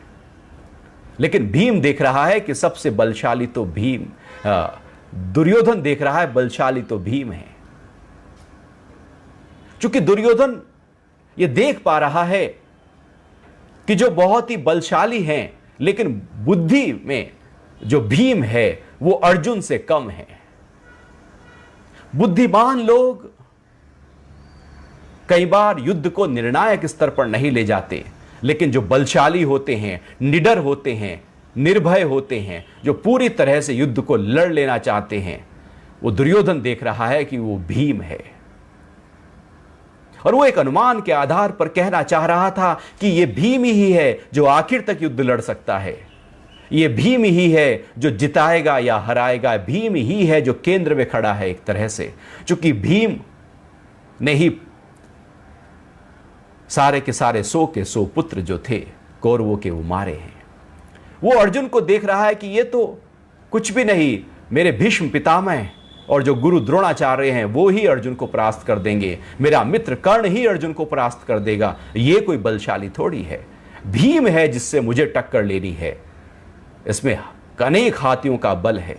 [SPEAKER 1] लेकिन भीम देख रहा है कि सबसे बलशाली तो भीम, दुर्योधन देख रहा है बलशाली तो भीम है। चूंकि दुर्योधन यह देख पा रहा है कि जो बहुत ही बलशाली हैं, लेकिन बुद्धि में जो भीम है वो अर्जुन से कम है। बुद्धिमान लोग कई बार युद्ध को निर्णायक स्तर पर नहीं ले जाते, लेकिन जो बलशाली होते हैं, निडर होते हैं, निर्भय होते हैं, जो पूरी तरह से युद्ध को लड़ लेना चाहते हैं, वो दुर्योधन देख रहा है कि वो भीम है। और वो एक अनुमान के आधार पर कहना चाह रहा था कि ये भीम ही है जो आखिर तक युद्ध लड़ सकता है, ये भीम ही है जो जिताएगा या हराएगा, भीम ही है जो केंद्र में खड़ा है एक तरह से। चूंकि भीम ने ही सारे के सारे 100 के 100 पुत्र जो थे कौरवों के वो मारे हैं। वो अर्जुन को देख रहा है कि ये तो कुछ भी नहीं, मेरे भीष्म पितामह और जो गुरु द्रोणाचार्य हैं वो ही अर्जुन को परास्त कर देंगे, मेरा मित्र कर्ण ही अर्जुन को परास्त कर देगा, ये कोई बलशाली थोड़ी है, भीम है जिससे मुझे टक्कर लेनी है, इसमें अनेक हाथियों का बल है।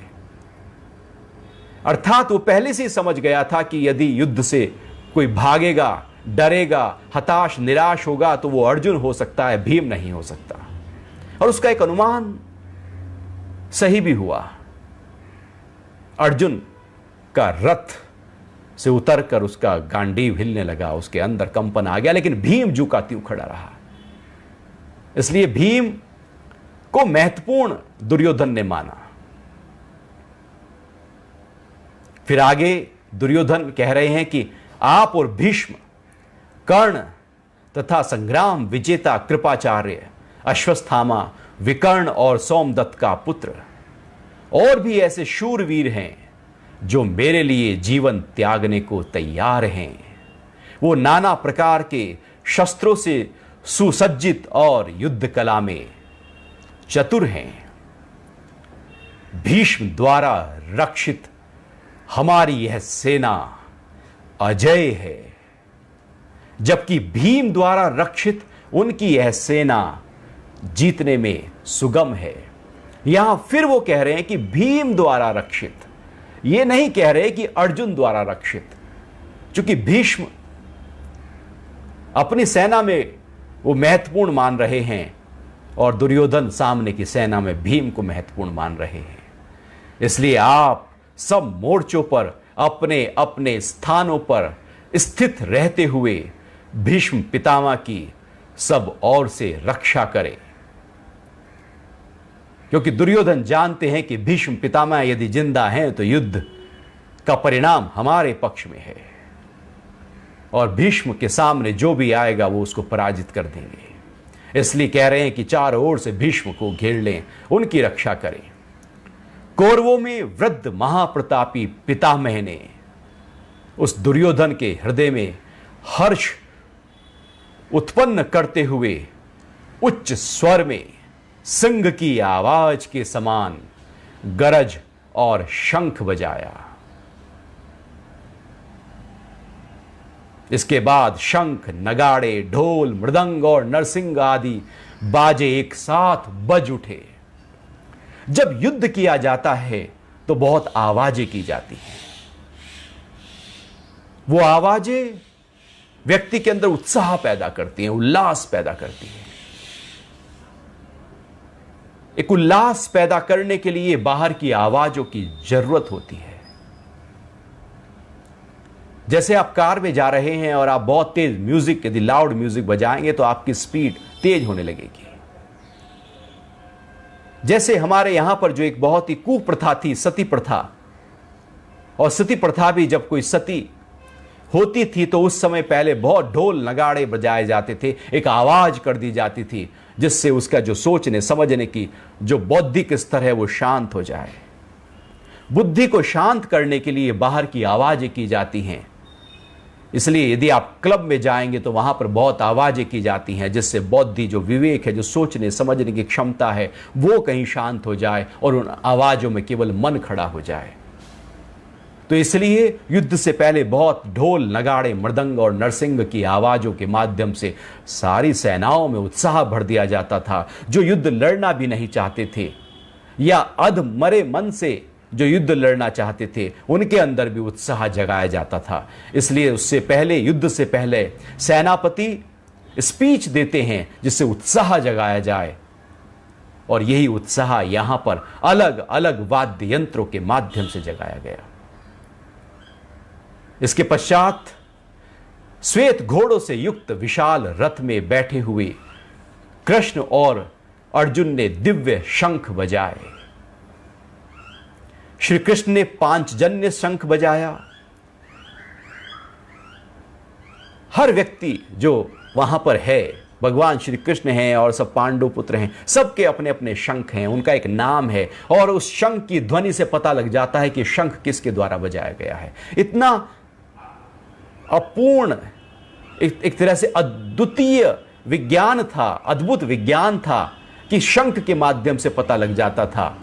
[SPEAKER 1] अर्थात वो पहले से ही समझ गया था कि यदि युद्ध से कोई भागेगा, डरेगा, हताश निराश होगा तो वो अर्जुन हो सकता है, भीम नहीं हो सकता। और उसका एक अनुमान सही भी हुआ। अर्जुन का रथ से उतरकर उसका गांडीव हिलने लगा, उसके अंदर कंपन आ गया, लेकिन भीम जू का त्यों खड़ा रहा। इसलिए भीम को महत्वपूर्ण दुर्योधन ने माना। फिर आगे दुर्योधन कह रहे हैं कि आप और भीष्म, कर्ण तथा संग्राम विजेता कृपाचार्य, अश्वत्थामा, विकर्ण और सोमदत्त का पुत्र और भी ऐसे शूरवीर हैं जो मेरे लिए जीवन त्यागने को तैयार हैं। वो नाना प्रकार के शस्त्रों से सुसज्जित और युद्ध कला में चतुर हैं। भीष्म द्वारा रक्षित हमारी यह सेना अजय है, जबकि भीम द्वारा रक्षित उनकी यह सेना जीतने में सुगम है। यहां फिर वो कह रहे हैं कि भीम द्वारा रक्षित, ये नहीं कह रहे कि अर्जुन द्वारा रक्षित, क्योंकि भीष्म अपनी सेना में वो महत्वपूर्ण मान रहे हैं और दुर्योधन सामने की सेना में भीम को महत्वपूर्ण मान रहे हैं। इसलिए आप सब मोर्चों पर अपने अपने स्थानों पर स्थित रहते हुए भीष्म पितामह की सब ओर से रक्षा करें, क्योंकि दुर्योधन जानते हैं कि भीष्म पितामह यदि जिंदा हैं तो युद्ध का परिणाम हमारे पक्ष में है और भीष्म के सामने जो भी आएगा वो उसको पराजित कर देंगे। इसलिए कह रहे हैं कि चारों ओर से भीष्म को घेर लें, उनकी रक्षा करें। कौरवों में वृद्ध महाप्रतापी पितामह ने उस दुर्योधन के हृदय में हर्ष उत्पन्न करते हुए उच्च स्वर में सिंह की आवाज के समान गरज और शंख बजाया। इसके बाद शंख, नगाड़े, ढोल, मृदंग और नरसिंह आदि बाजे एक साथ बज उठे। जब युद्ध किया जाता है तो बहुत आवाजें की जाती हैं। वो आवाजें व्यक्ति के अंदर उत्साह पैदा करती हैं, उल्लास पैदा करती हैं। एक उल्लास पैदा करने के लिए बाहर की आवाजों की जरूरत होती है। जैसे आप कार में जा रहे हैं और आप बहुत तेज म्यूजिक, यदि लाउड म्यूजिक बजाएंगे तो आपकी स्पीड तेज होने लगेगी। जैसे हमारे यहां पर जो एक बहुत ही कुप्रथा थी, सती प्रथा, और सती प्रथा भी जब कोई सती होती थी तो उस समय पहले बहुत ढोल नगाड़े बजाए जाते थे, एक आवाज कर दी जाती थी जिससे उसका जो सोचने समझने की जो बौद्धिक स्तर है वो शांत हो जाए। बुद्धि को शांत करने के लिए बाहर की आवाजें की जाती हैं। इसलिए यदि आप क्लब में जाएंगे तो वहां पर बहुत आवाजें की जाती हैं, जिससे बौद्धि जो विवेक है, जो सोचने समझने की क्षमता है, वो कहीं शांत हो जाए और उन आवाजों में केवल मन खड़ा हो जाए। तो इसलिए युद्ध से पहले बहुत ढोल, नगाड़े, मृदंग और नरसिंह की आवाजों के माध्यम से सारी सेनाओं में उत्साह भर दिया जाता था। जो युद्ध लड़ना भी नहीं चाहते थे या अध मरे मन से जो युद्ध लड़ना चाहते थे, उनके अंदर भी उत्साह जगाया जाता था। इसलिए उससे पहले, युद्ध से पहले सेनापति स्पीच देते हैं जिससे उत्साह जगाया जाए, और यही उत्साह यहां पर अलग अलग वाद्य यंत्रों के माध्यम से जगाया गया। इसके पश्चात श्वेत घोड़ों से युक्त विशाल रथ में बैठे हुए कृष्ण और अर्जुन ने दिव्य शंख बजाए। श्री कृष्ण ने पांचजन्य शंख बजाया। हर व्यक्ति जो वहां पर है, भगवान श्री कृष्ण हैं और सब पांडु पुत्र हैं, सबके अपने अपने शंख हैं, उनका एक नाम है, और उस शंख की ध्वनि से पता लग जाता है कि शंख किसके द्वारा बजाया गया है। इतना अपूर्ण, एक तरह से अद्वितीय विज्ञान था, अद्भुत विज्ञान था कि शंख के माध्यम से पता लग जाता था,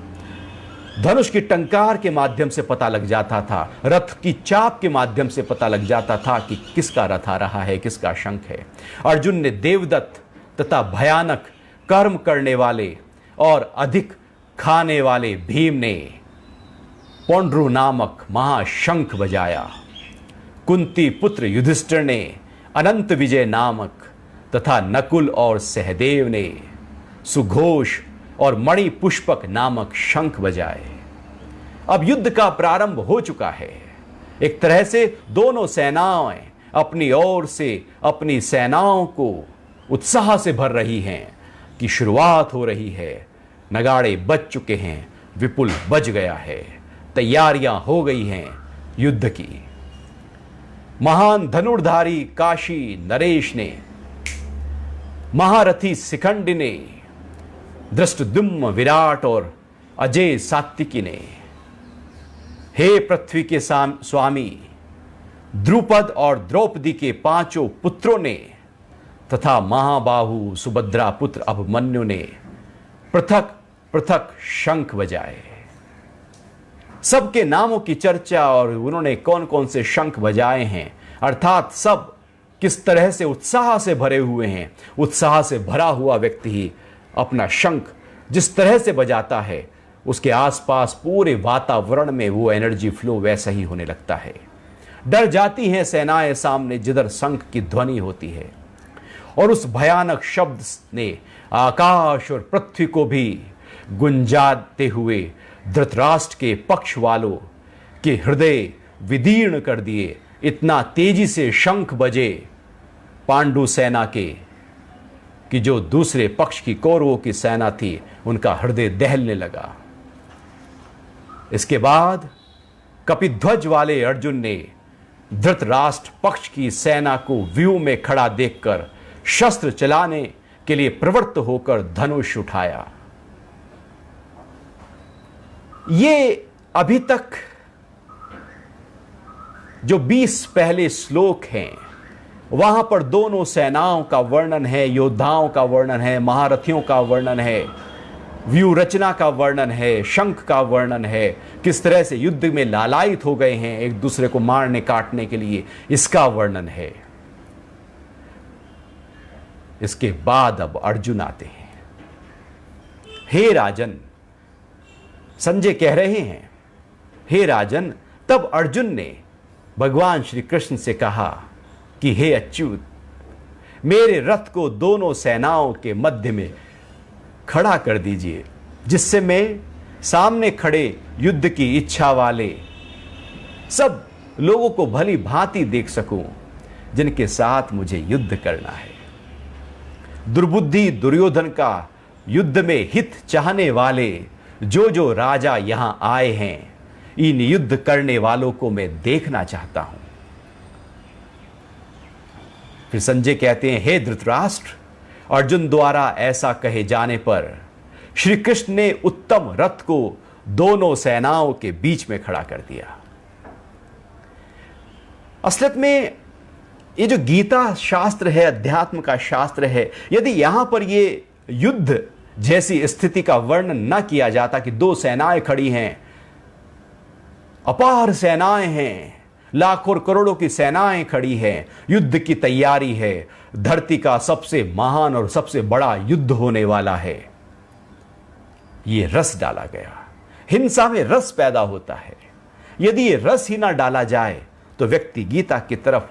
[SPEAKER 1] धनुष की टंकार के माध्यम से पता लग जाता था, रथ की चाप के माध्यम से पता लग जाता था कि किसका रथ आ रहा है, किसका शंख है। अर्जुन ने देवदत्त तथा भयानक कर्म करने वाले और अधिक खाने वाले भीम ने पौंड्रू नामक महाशंख बजाया। कुंती पुत्र युधिष्ठिर ने अनंत विजय नामक तथा नकुल और सहदेव ने सुघोष और मणि पुष्पक नामक शंख बजाए। अब युद्ध का प्रारंभ हो चुका है। एक तरह से दोनों सेनाएं अपनी ओर से अपनी सेनाओं को उत्साह से भर रही हैं कि शुरुआत हो रही है। नगाड़े बज चुके हैं, विपुल बज गया है, तैयारियां हो गई हैं युद्ध की। महान धनुर्धारी काशी नरेश ने, महारथी शिखंडी ने, धृष्टद्युम्न विराट और अजय सात्विकी ने, हे पृथ्वी के स्वामी द्रुपद और द्रौपदी के पांचों पुत्रों ने तथा महाबाहु सुभद्रा पुत्र अभिमन्यु ने पृथक पृथक शंख बजाए। सबके नामों की चर्चा और उन्होंने कौन कौन से शंख बजाए हैं, अर्थात सब किस तरह से उत्साह से भरे हुए हैं। उत्साह से भरा हुआ व्यक्ति ही अपना शंख जिस तरह से बजाता है, उसके आसपास पूरे वातावरण में वो एनर्जी फ्लो वैसा ही होने लगता है। डर जाती हैं सेनाएं सामने जिधर शंख की ध्वनि होती है, और उस भयानक शब्द ने आकाश और पृथ्वी को भी गुंजाते हुए धृतराष्ट्र के पक्ष वालों के हृदय विदीर्ण कर दिए। इतना तेजी से शंख बजे पांडु सेना के कि जो दूसरे पक्ष की कौरवों की सेना थी, उनका हृदय दहलने लगा। इसके बाद कपिध्वज वाले अर्जुन ने धृतराष्ट्र पक्ष की सेना को व्यूह में खड़ा देखकर शस्त्र चलाने के लिए प्रवृत्त होकर धनुष उठाया। ये अभी तक जो 20 पहले श्लोक हैं, वहां पर दोनों सेनाओं का वर्णन है, योद्धाओं का वर्णन है, महारथियों का वर्णन है, व्यूह रचना का वर्णन है, शंख का वर्णन है, किस तरह से युद्ध में लालायित हो गए हैं एक दूसरे को मारने काटने के लिए, इसका वर्णन है। इसके बाद अब अर्जुन आते हैं। हे राजन, संजय कह रहे हैं, हे राजन, तब अर्जुन ने भगवान श्री कृष्ण से कहा कि हे अच्युत, मेरे रथ को दोनों सेनाओं के मध्य में खड़ा कर दीजिए, जिससे मैं सामने खड़े युद्ध की इच्छा वाले सब लोगों को भली भांति देख सकूं, जिनके साथ मुझे युद्ध करना है। दुर्बुद्धि दुर्योधन का युद्ध में हित चाहने वाले जो राजा यहां आए हैं, इन युद्ध करने वालों को मैं देखना चाहता हूं। फिर संजय कहते हैं, हे धृतराष्ट्र, अर्जुन द्वारा ऐसा कहे जाने पर श्री कृष्ण ने उत्तम रथ को दोनों सेनाओं के बीच में खड़ा कर दिया। असलियत में ये जो गीता शास्त्र है, अध्यात्म का शास्त्र है, यदि यहां पर ये युद्ध जैसी स्थिति का वर्णन न किया जाता कि दो सेनाएं खड़ी हैं, अपार सेनाएं हैं, लाखों करोड़ों की सेनाएं खड़ी हैं, युद्ध की तैयारी है, धरती का सबसे महान और सबसे बड़ा युद्ध होने वाला है, ये रस डाला गया। हिंसा में रस पैदा होता है। यदि ये रस ही ना डाला जाए तो व्यक्ति गीता की तरफ,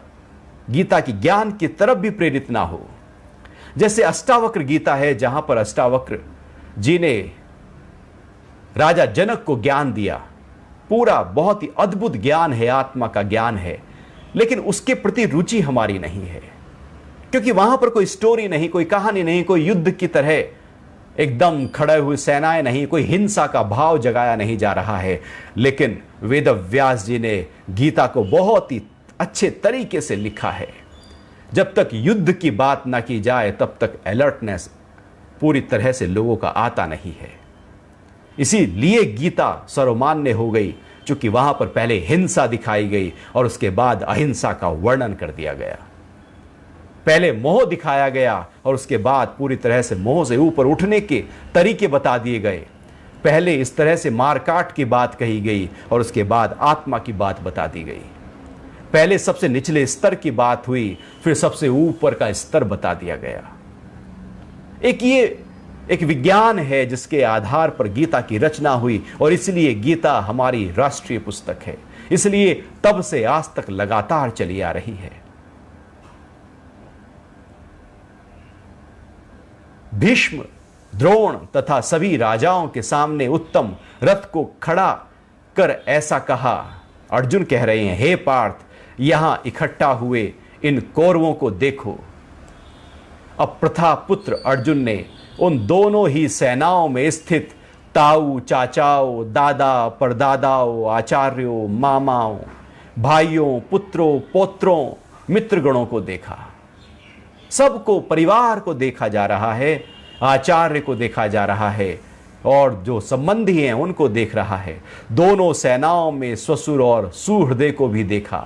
[SPEAKER 1] गीता की ज्ञान की तरफ भी प्रेरित ना हो। जैसे अष्टावक्र गीता है, जहां पर अष्टावक्र जी ने राजा जनक को ज्ञान दिया, पूरा बहुत ही अद्भुत ज्ञान है, आत्मा का ज्ञान है, लेकिन उसके प्रति रुचि हमारी नहीं है, क्योंकि वहां पर कोई स्टोरी नहीं, कोई कहानी नहीं, कोई युद्ध की तरह एकदम खड़े हुए सेनाएं नहीं, कोई हिंसा का भाव जगाया नहीं जा रहा है। लेकिन वेद व्यास जी ने गीता को बहुत ही अच्छे तरीके से लिखा है। जब तक युद्ध की बात ना की जाए तब तक अलर्टनेस पूरी तरह से लोगों का आता नहीं है। इसीलिए गीता सर्वमान्य हो गई, क्योंकि वहां पर पहले हिंसा दिखाई गई और उसके बाद अहिंसा का वर्णन कर दिया गया। पहले मोह दिखाया गया और उसके बाद पूरी तरह से मोह से ऊपर उठने के तरीके बता दिए गए। पहले इस तरह से मारकाट की बात कही गई और उसके बाद आत्मा की बात बता दी गई। पहले सबसे निचले स्तर की बात हुई, फिर सबसे ऊपर का स्तर बता दिया गया। एक विज्ञान है जिसके आधार पर गीता की रचना हुई, और इसलिए गीता हमारी राष्ट्रीय पुस्तक है। इसलिए तब से आज तक लगातार चली आ रही है। भीष्म, द्रोण तथा सभी राजाओं के सामने उत्तम रथ को खड़ा कर ऐसा कहा। अर्जुन कह रहे हैं, हे पार्थ, यहां इकट्ठा हुए इन कौरवों को देखो। अब प्रथा पुत्र अर्जुन ने उन दोनों ही सेनाओं में स्थित ताऊ, चाचाओं, दादा, परदादाओं, आचार्यों, मामाओं, भाइयों, पुत्रों, पौत्रों, मित्रगणों को देखा। सबको, परिवार को देखा जा रहा है, आचार्य को देखा जा रहा है, और जो संबंधी हैं उनको देख रहा है। दोनों सेनाओं में ससुर और सुहृदय को भी देखा।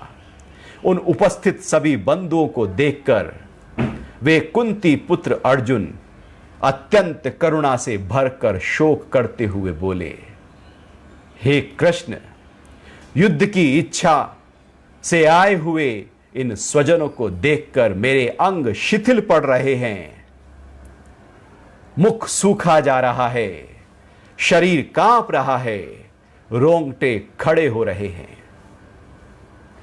[SPEAKER 1] उन उपस्थित सभी बंधुओं को देखकर वे कुंती पुत्र अर्जुन अत्यंत करुणा से भरकर शोक करते हुए बोले, हे कृष्ण, युद्ध की इच्छा से आए हुए इन स्वजनों को देखकर मेरे अंग शिथिल पड़ रहे हैं, मुख सूखा जा रहा है, शरीर कांप रहा है, रोंगटे खड़े हो रहे हैं।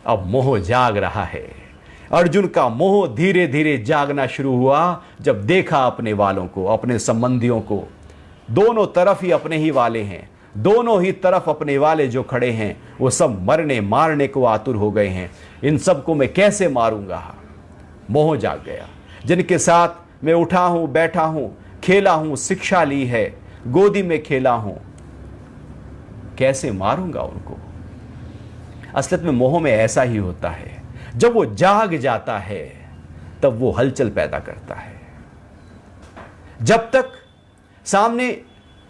[SPEAKER 1] अब मोह जाग रहा है। अर्जुन का मोह धीरे धीरे जागना शुरू हुआ जब देखा अपने वालों को, अपने संबंधियों को। दोनों तरफ ही अपने ही वाले हैं, दोनों ही तरफ अपने वाले जो खड़े हैं वो सब मरने मारने को आतुर हो गए हैं। इन सबको मैं कैसे मारूंगा? मोह जाग गया। जिनके साथ मैं उठा हूं, बैठा हूं, खेला हूं, शिक्षा ली है, गोदी में खेला हूं, कैसे मारूंगा उनको? असलियत में मोह में ऐसा ही होता है, जब वो जाग जाता है तब वो हलचल पैदा करता है। जब तक सामने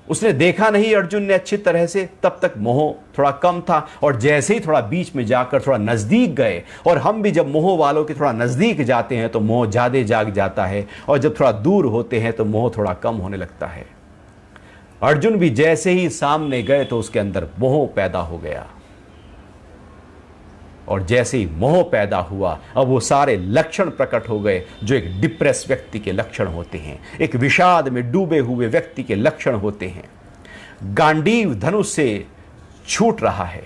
[SPEAKER 1] उसने देखा नहीं अर्जुन ने अच्छी तरह से, तब तक मोह थोड़ा कम था, और जैसे ही थोड़ा बीच में जाकर थोड़ा नजदीक गए, और हम भी जब मोह वालों के थोड़ा नजदीक जाते हैं तो मोह ज्यादा जाग जाता है, और जब थोड़ा दूर होते हैं तो मोह थोड़ा कम होने लगता है। अर्जुन भी जैसे ही सामने गए तो उसके अंदर मोह पैदा हो गया, और जैसे ही मोह पैदा हुआ अब वो सारे लक्षण प्रकट हो गए जो एक डिप्रेस व्यक्ति के लक्षण होते हैं, एक विषाद में डूबे हुए व्यक्ति के लक्षण होते हैं। गांडीव धनुष से छूट रहा है,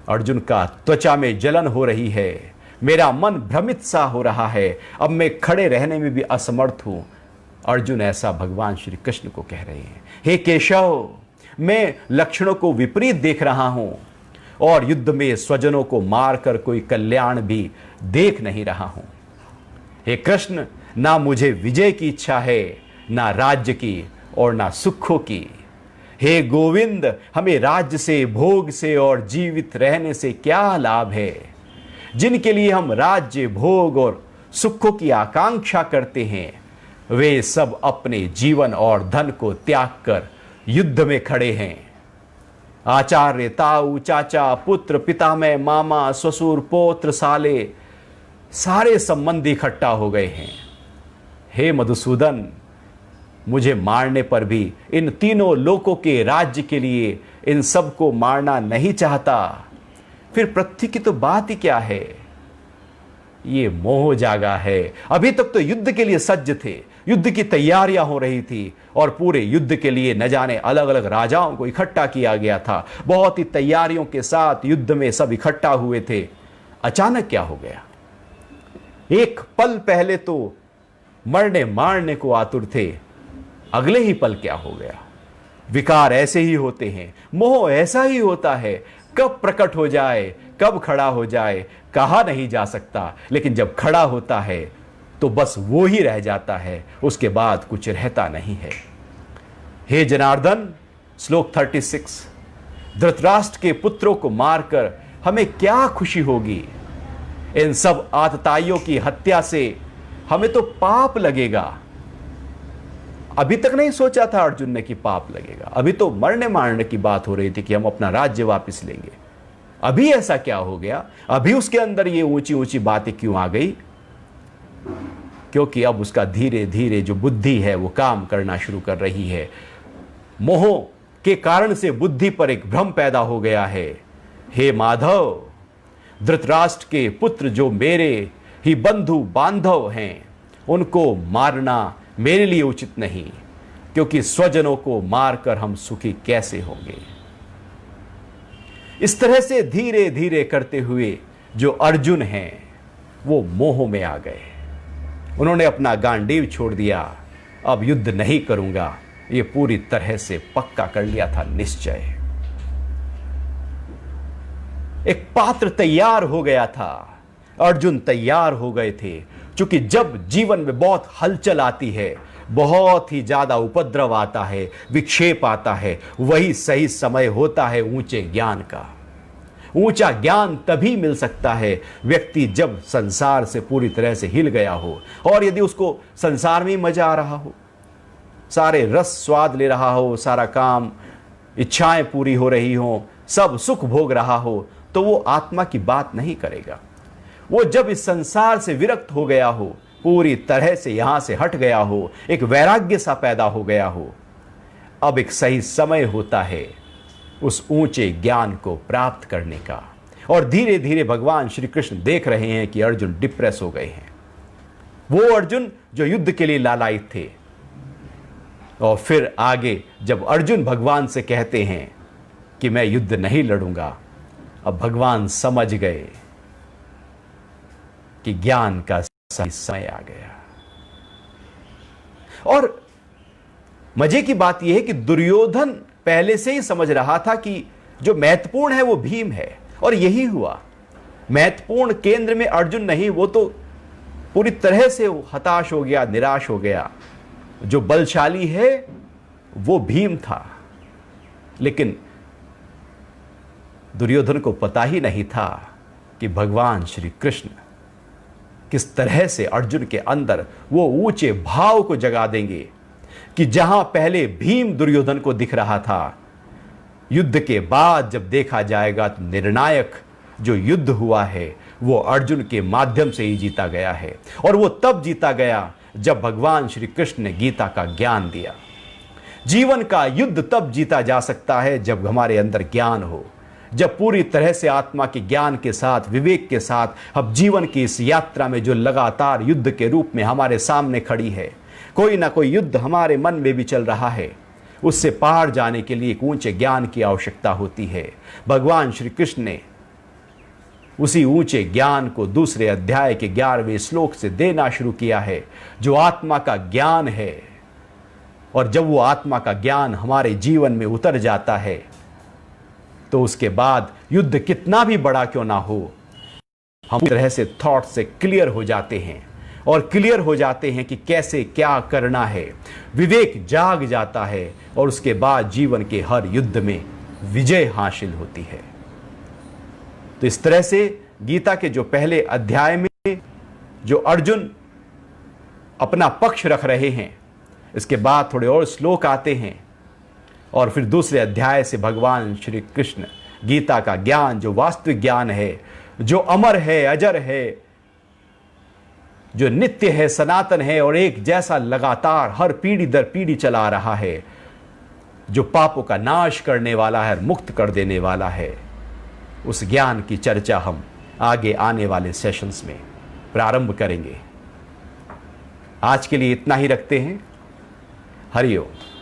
[SPEAKER 1] अर्जुन का त्वचा में जलन हो रही है, मेरा मन भ्रमित सा हो रहा है, अब मैं खड़े रहने में भी असमर्थ हूं। अर्जुन ऐसा भगवान श्री कृष्ण को कह रहे हैं, हे केशव, मैं लक्षणों को विपरीत देख रहा हूं और युद्ध में स्वजनों को मारकर कोई कल्याण भी देख नहीं रहा हूं। हे कृष्ण, ना मुझे विजय की इच्छा है, ना राज्य की और ना सुखों की। हे गोविंद, हमें राज्य से, भोग से और जीवित रहने से क्या लाभ है? जिनके लिए हम राज्य, भोग और सुखों की आकांक्षा करते हैं वे सब अपने जीवन और धन को त्याग कर युद्ध में खड़े हैं। आचार्य, ताऊ, चाचा, पुत्र, पितामह, मामा, ससुर, पौत्र, साले, सारे संबंधी इकट्ठा हो गए हैं। हे मधुसूदन, मुझे मारने पर भी इन तीनों लोकों के राज्य के लिए इन सबको मारना नहीं चाहता। फिर पृथ्वी की तो बात ही क्या है। ये मोह जागा है। अभी तक तो युद्ध के लिए सज्ज थे, युद्ध की तैयारियां हो रही थी और पूरे युद्ध के लिए न जाने अलग अलग राजाओं को इकट्ठा किया गया था। बहुत ही तैयारियों के साथ युद्ध में सब इकट्ठा हुए थे। अचानक क्या हो गया? एक पल पहले तो मरने मारने को आतुर थे, अगले ही पल क्या हो गया? विकार ऐसे ही होते हैं, मोह ऐसा ही होता है। कब प्रकट हो जाए, कब खड़ा हो जाए, कहा नहीं जा सकता। लेकिन जब खड़ा होता है तो बस वो ही रह जाता है, उसके बाद कुछ रहता नहीं है। हे जनार्दन, श्लोक 36, धृतराष्ट्र के पुत्रों को मारकर हमें क्या खुशी होगी? इन सब आतताइयों की हत्या से हमें तो पाप लगेगा। अभी तक नहीं सोचा था अर्जुन ने कि पाप लगेगा। अभी तो मरने मारने की बात हो रही थी कि हम अपना राज्य वापस लेंगे। अभी ऐसा क्या हो गया? अभी उसके अंदर ये ऊंची ऊंची बातें क्यों आ गई? क्योंकि अब उसका धीरे धीरे जो बुद्धि है वो काम करना शुरू कर रही है। मोह के कारण से बुद्धि पर एक भ्रम पैदा हो गया है। हे माधव, धृतराष्ट्र के पुत्र जो मेरे ही बंधु बांधव हैं, उनको मारना मेरे लिए उचित नहीं, क्योंकि स्वजनों को मारकर हम सुखी कैसे होंगे। इस तरह से धीरे धीरे करते हुए जो अर्जुन हैं वो मोह में आ गए। उन्होंने अपना गांडीव छोड़ दिया। अब युद्ध नहीं करूंगा, ये पूरी तरह से पक्का कर लिया था निश्चय। एक पात्र तैयार हो गया था, अर्जुन तैयार हो गए थे। क्योंकि जब जीवन में बहुत हलचल आती है, बहुत ही ज्यादा उपद्रव आता है, विक्षेप आता है, वही सही समय होता है ऊंचे ज्ञान का। ऊंचा ज्ञान तभी मिल सकता है व्यक्ति जब संसार से पूरी तरह से हिल गया हो, और यदि उसको संसार में ही मजा आ रहा हो, सारे रस स्वाद ले रहा हो, सारा काम इच्छाएं पूरी हो रही हो, सब सुख भोग रहा हो, तो वो आत्मा की बात नहीं करेगा। वो जब इस संसार से विरक्त हो गया हो, पूरी तरह से यहां से हट गया हो, एक वैराग्य सा पैदा हो गया हो, अब एक सही समय होता है उस ऊंचे ज्ञान को प्राप्त करने का। और धीरे धीरे भगवान श्री कृष्ण देख रहे हैं कि अर्जुन डिप्रेस हो गए हैं। वो अर्जुन जो युद्ध के लिए लालायित थे। और फिर आगे जब अर्जुन भगवान से कहते हैं कि मैं युद्ध नहीं लड़ूंगा, अब भगवान समझ गए कि ज्ञान का सही समय आ गया। और मजे की बात यह है कि दुर्योधन पहले से ही समझ रहा था कि जो महत्वपूर्ण है वो भीम है, और यही हुआ। महत्वपूर्ण केंद्र में अर्जुन नहीं, वो तो पूरी तरह से हताश हो गया, निराश हो गया। जो बलशाली है वो भीम था, लेकिन दुर्योधन को पता ही नहीं था कि भगवान श्री कृष्ण किस तरह से अर्जुन के अंदर वो ऊंचे भाव को जगा देंगे कि जहां पहले भीम दुर्योधन को दिख रहा था, युद्ध के बाद जब देखा जाएगा तो निर्णायक जो युद्ध हुआ है वो अर्जुन के माध्यम से ही जीता गया है। और वो तब जीता गया जब भगवान श्री कृष्ण ने गीता का ज्ञान दिया। जीवन का युद्ध तब जीता जा सकता है जब हमारे अंदर ज्ञान हो, जब पूरी तरह से आत्मा के ज्ञान के साथ, विवेक के साथ अब जीवन की इस यात्रा में जो लगातार युद्ध के रूप में हमारे सामने खड़ी है, कोई ना कोई युद्ध हमारे मन में भी चल रहा है, उससे पार जाने के लिए एक ऊंचे ज्ञान की आवश्यकता होती है। भगवान श्री कृष्ण ने उसी ऊंचे ज्ञान को दूसरे अध्याय के 11वें श्लोक से देना शुरू किया है, जो आत्मा का ज्ञान है। और जब वो आत्मा का ज्ञान हमारे जीवन में उतर जाता है तो उसके बाद युद्ध कितना भी बड़ा क्यों ना हो, हम इस तरह से थॉट से क्लियर हो जाते हैं और क्लियर हो जाते हैं कि कैसे क्या करना है। विवेक जाग जाता है और उसके बाद जीवन के हर युद्ध में विजय हासिल होती है। तो इस तरह से गीता के जो पहले अध्याय में जो अर्जुन अपना पक्ष रख रहे हैं, इसके बाद थोड़े और श्लोक आते हैं और फिर दूसरे अध्याय से भगवान श्री कृष्ण गीता का ज्ञान, जो वास्तविक ज्ञान है, जो अमर है, अजर है, जो नित्य है, सनातन है और एक जैसा लगातार हर पीढ़ी दर पीढ़ी चला रहा है, जो पापों का नाश करने वाला है, मुक्त कर देने वाला है, उस ज्ञान की चर्चा हम आगे आने वाले सेशंस में प्रारंभ करेंगे। आज के लिए इतना ही रखते हैं। हरि ओम।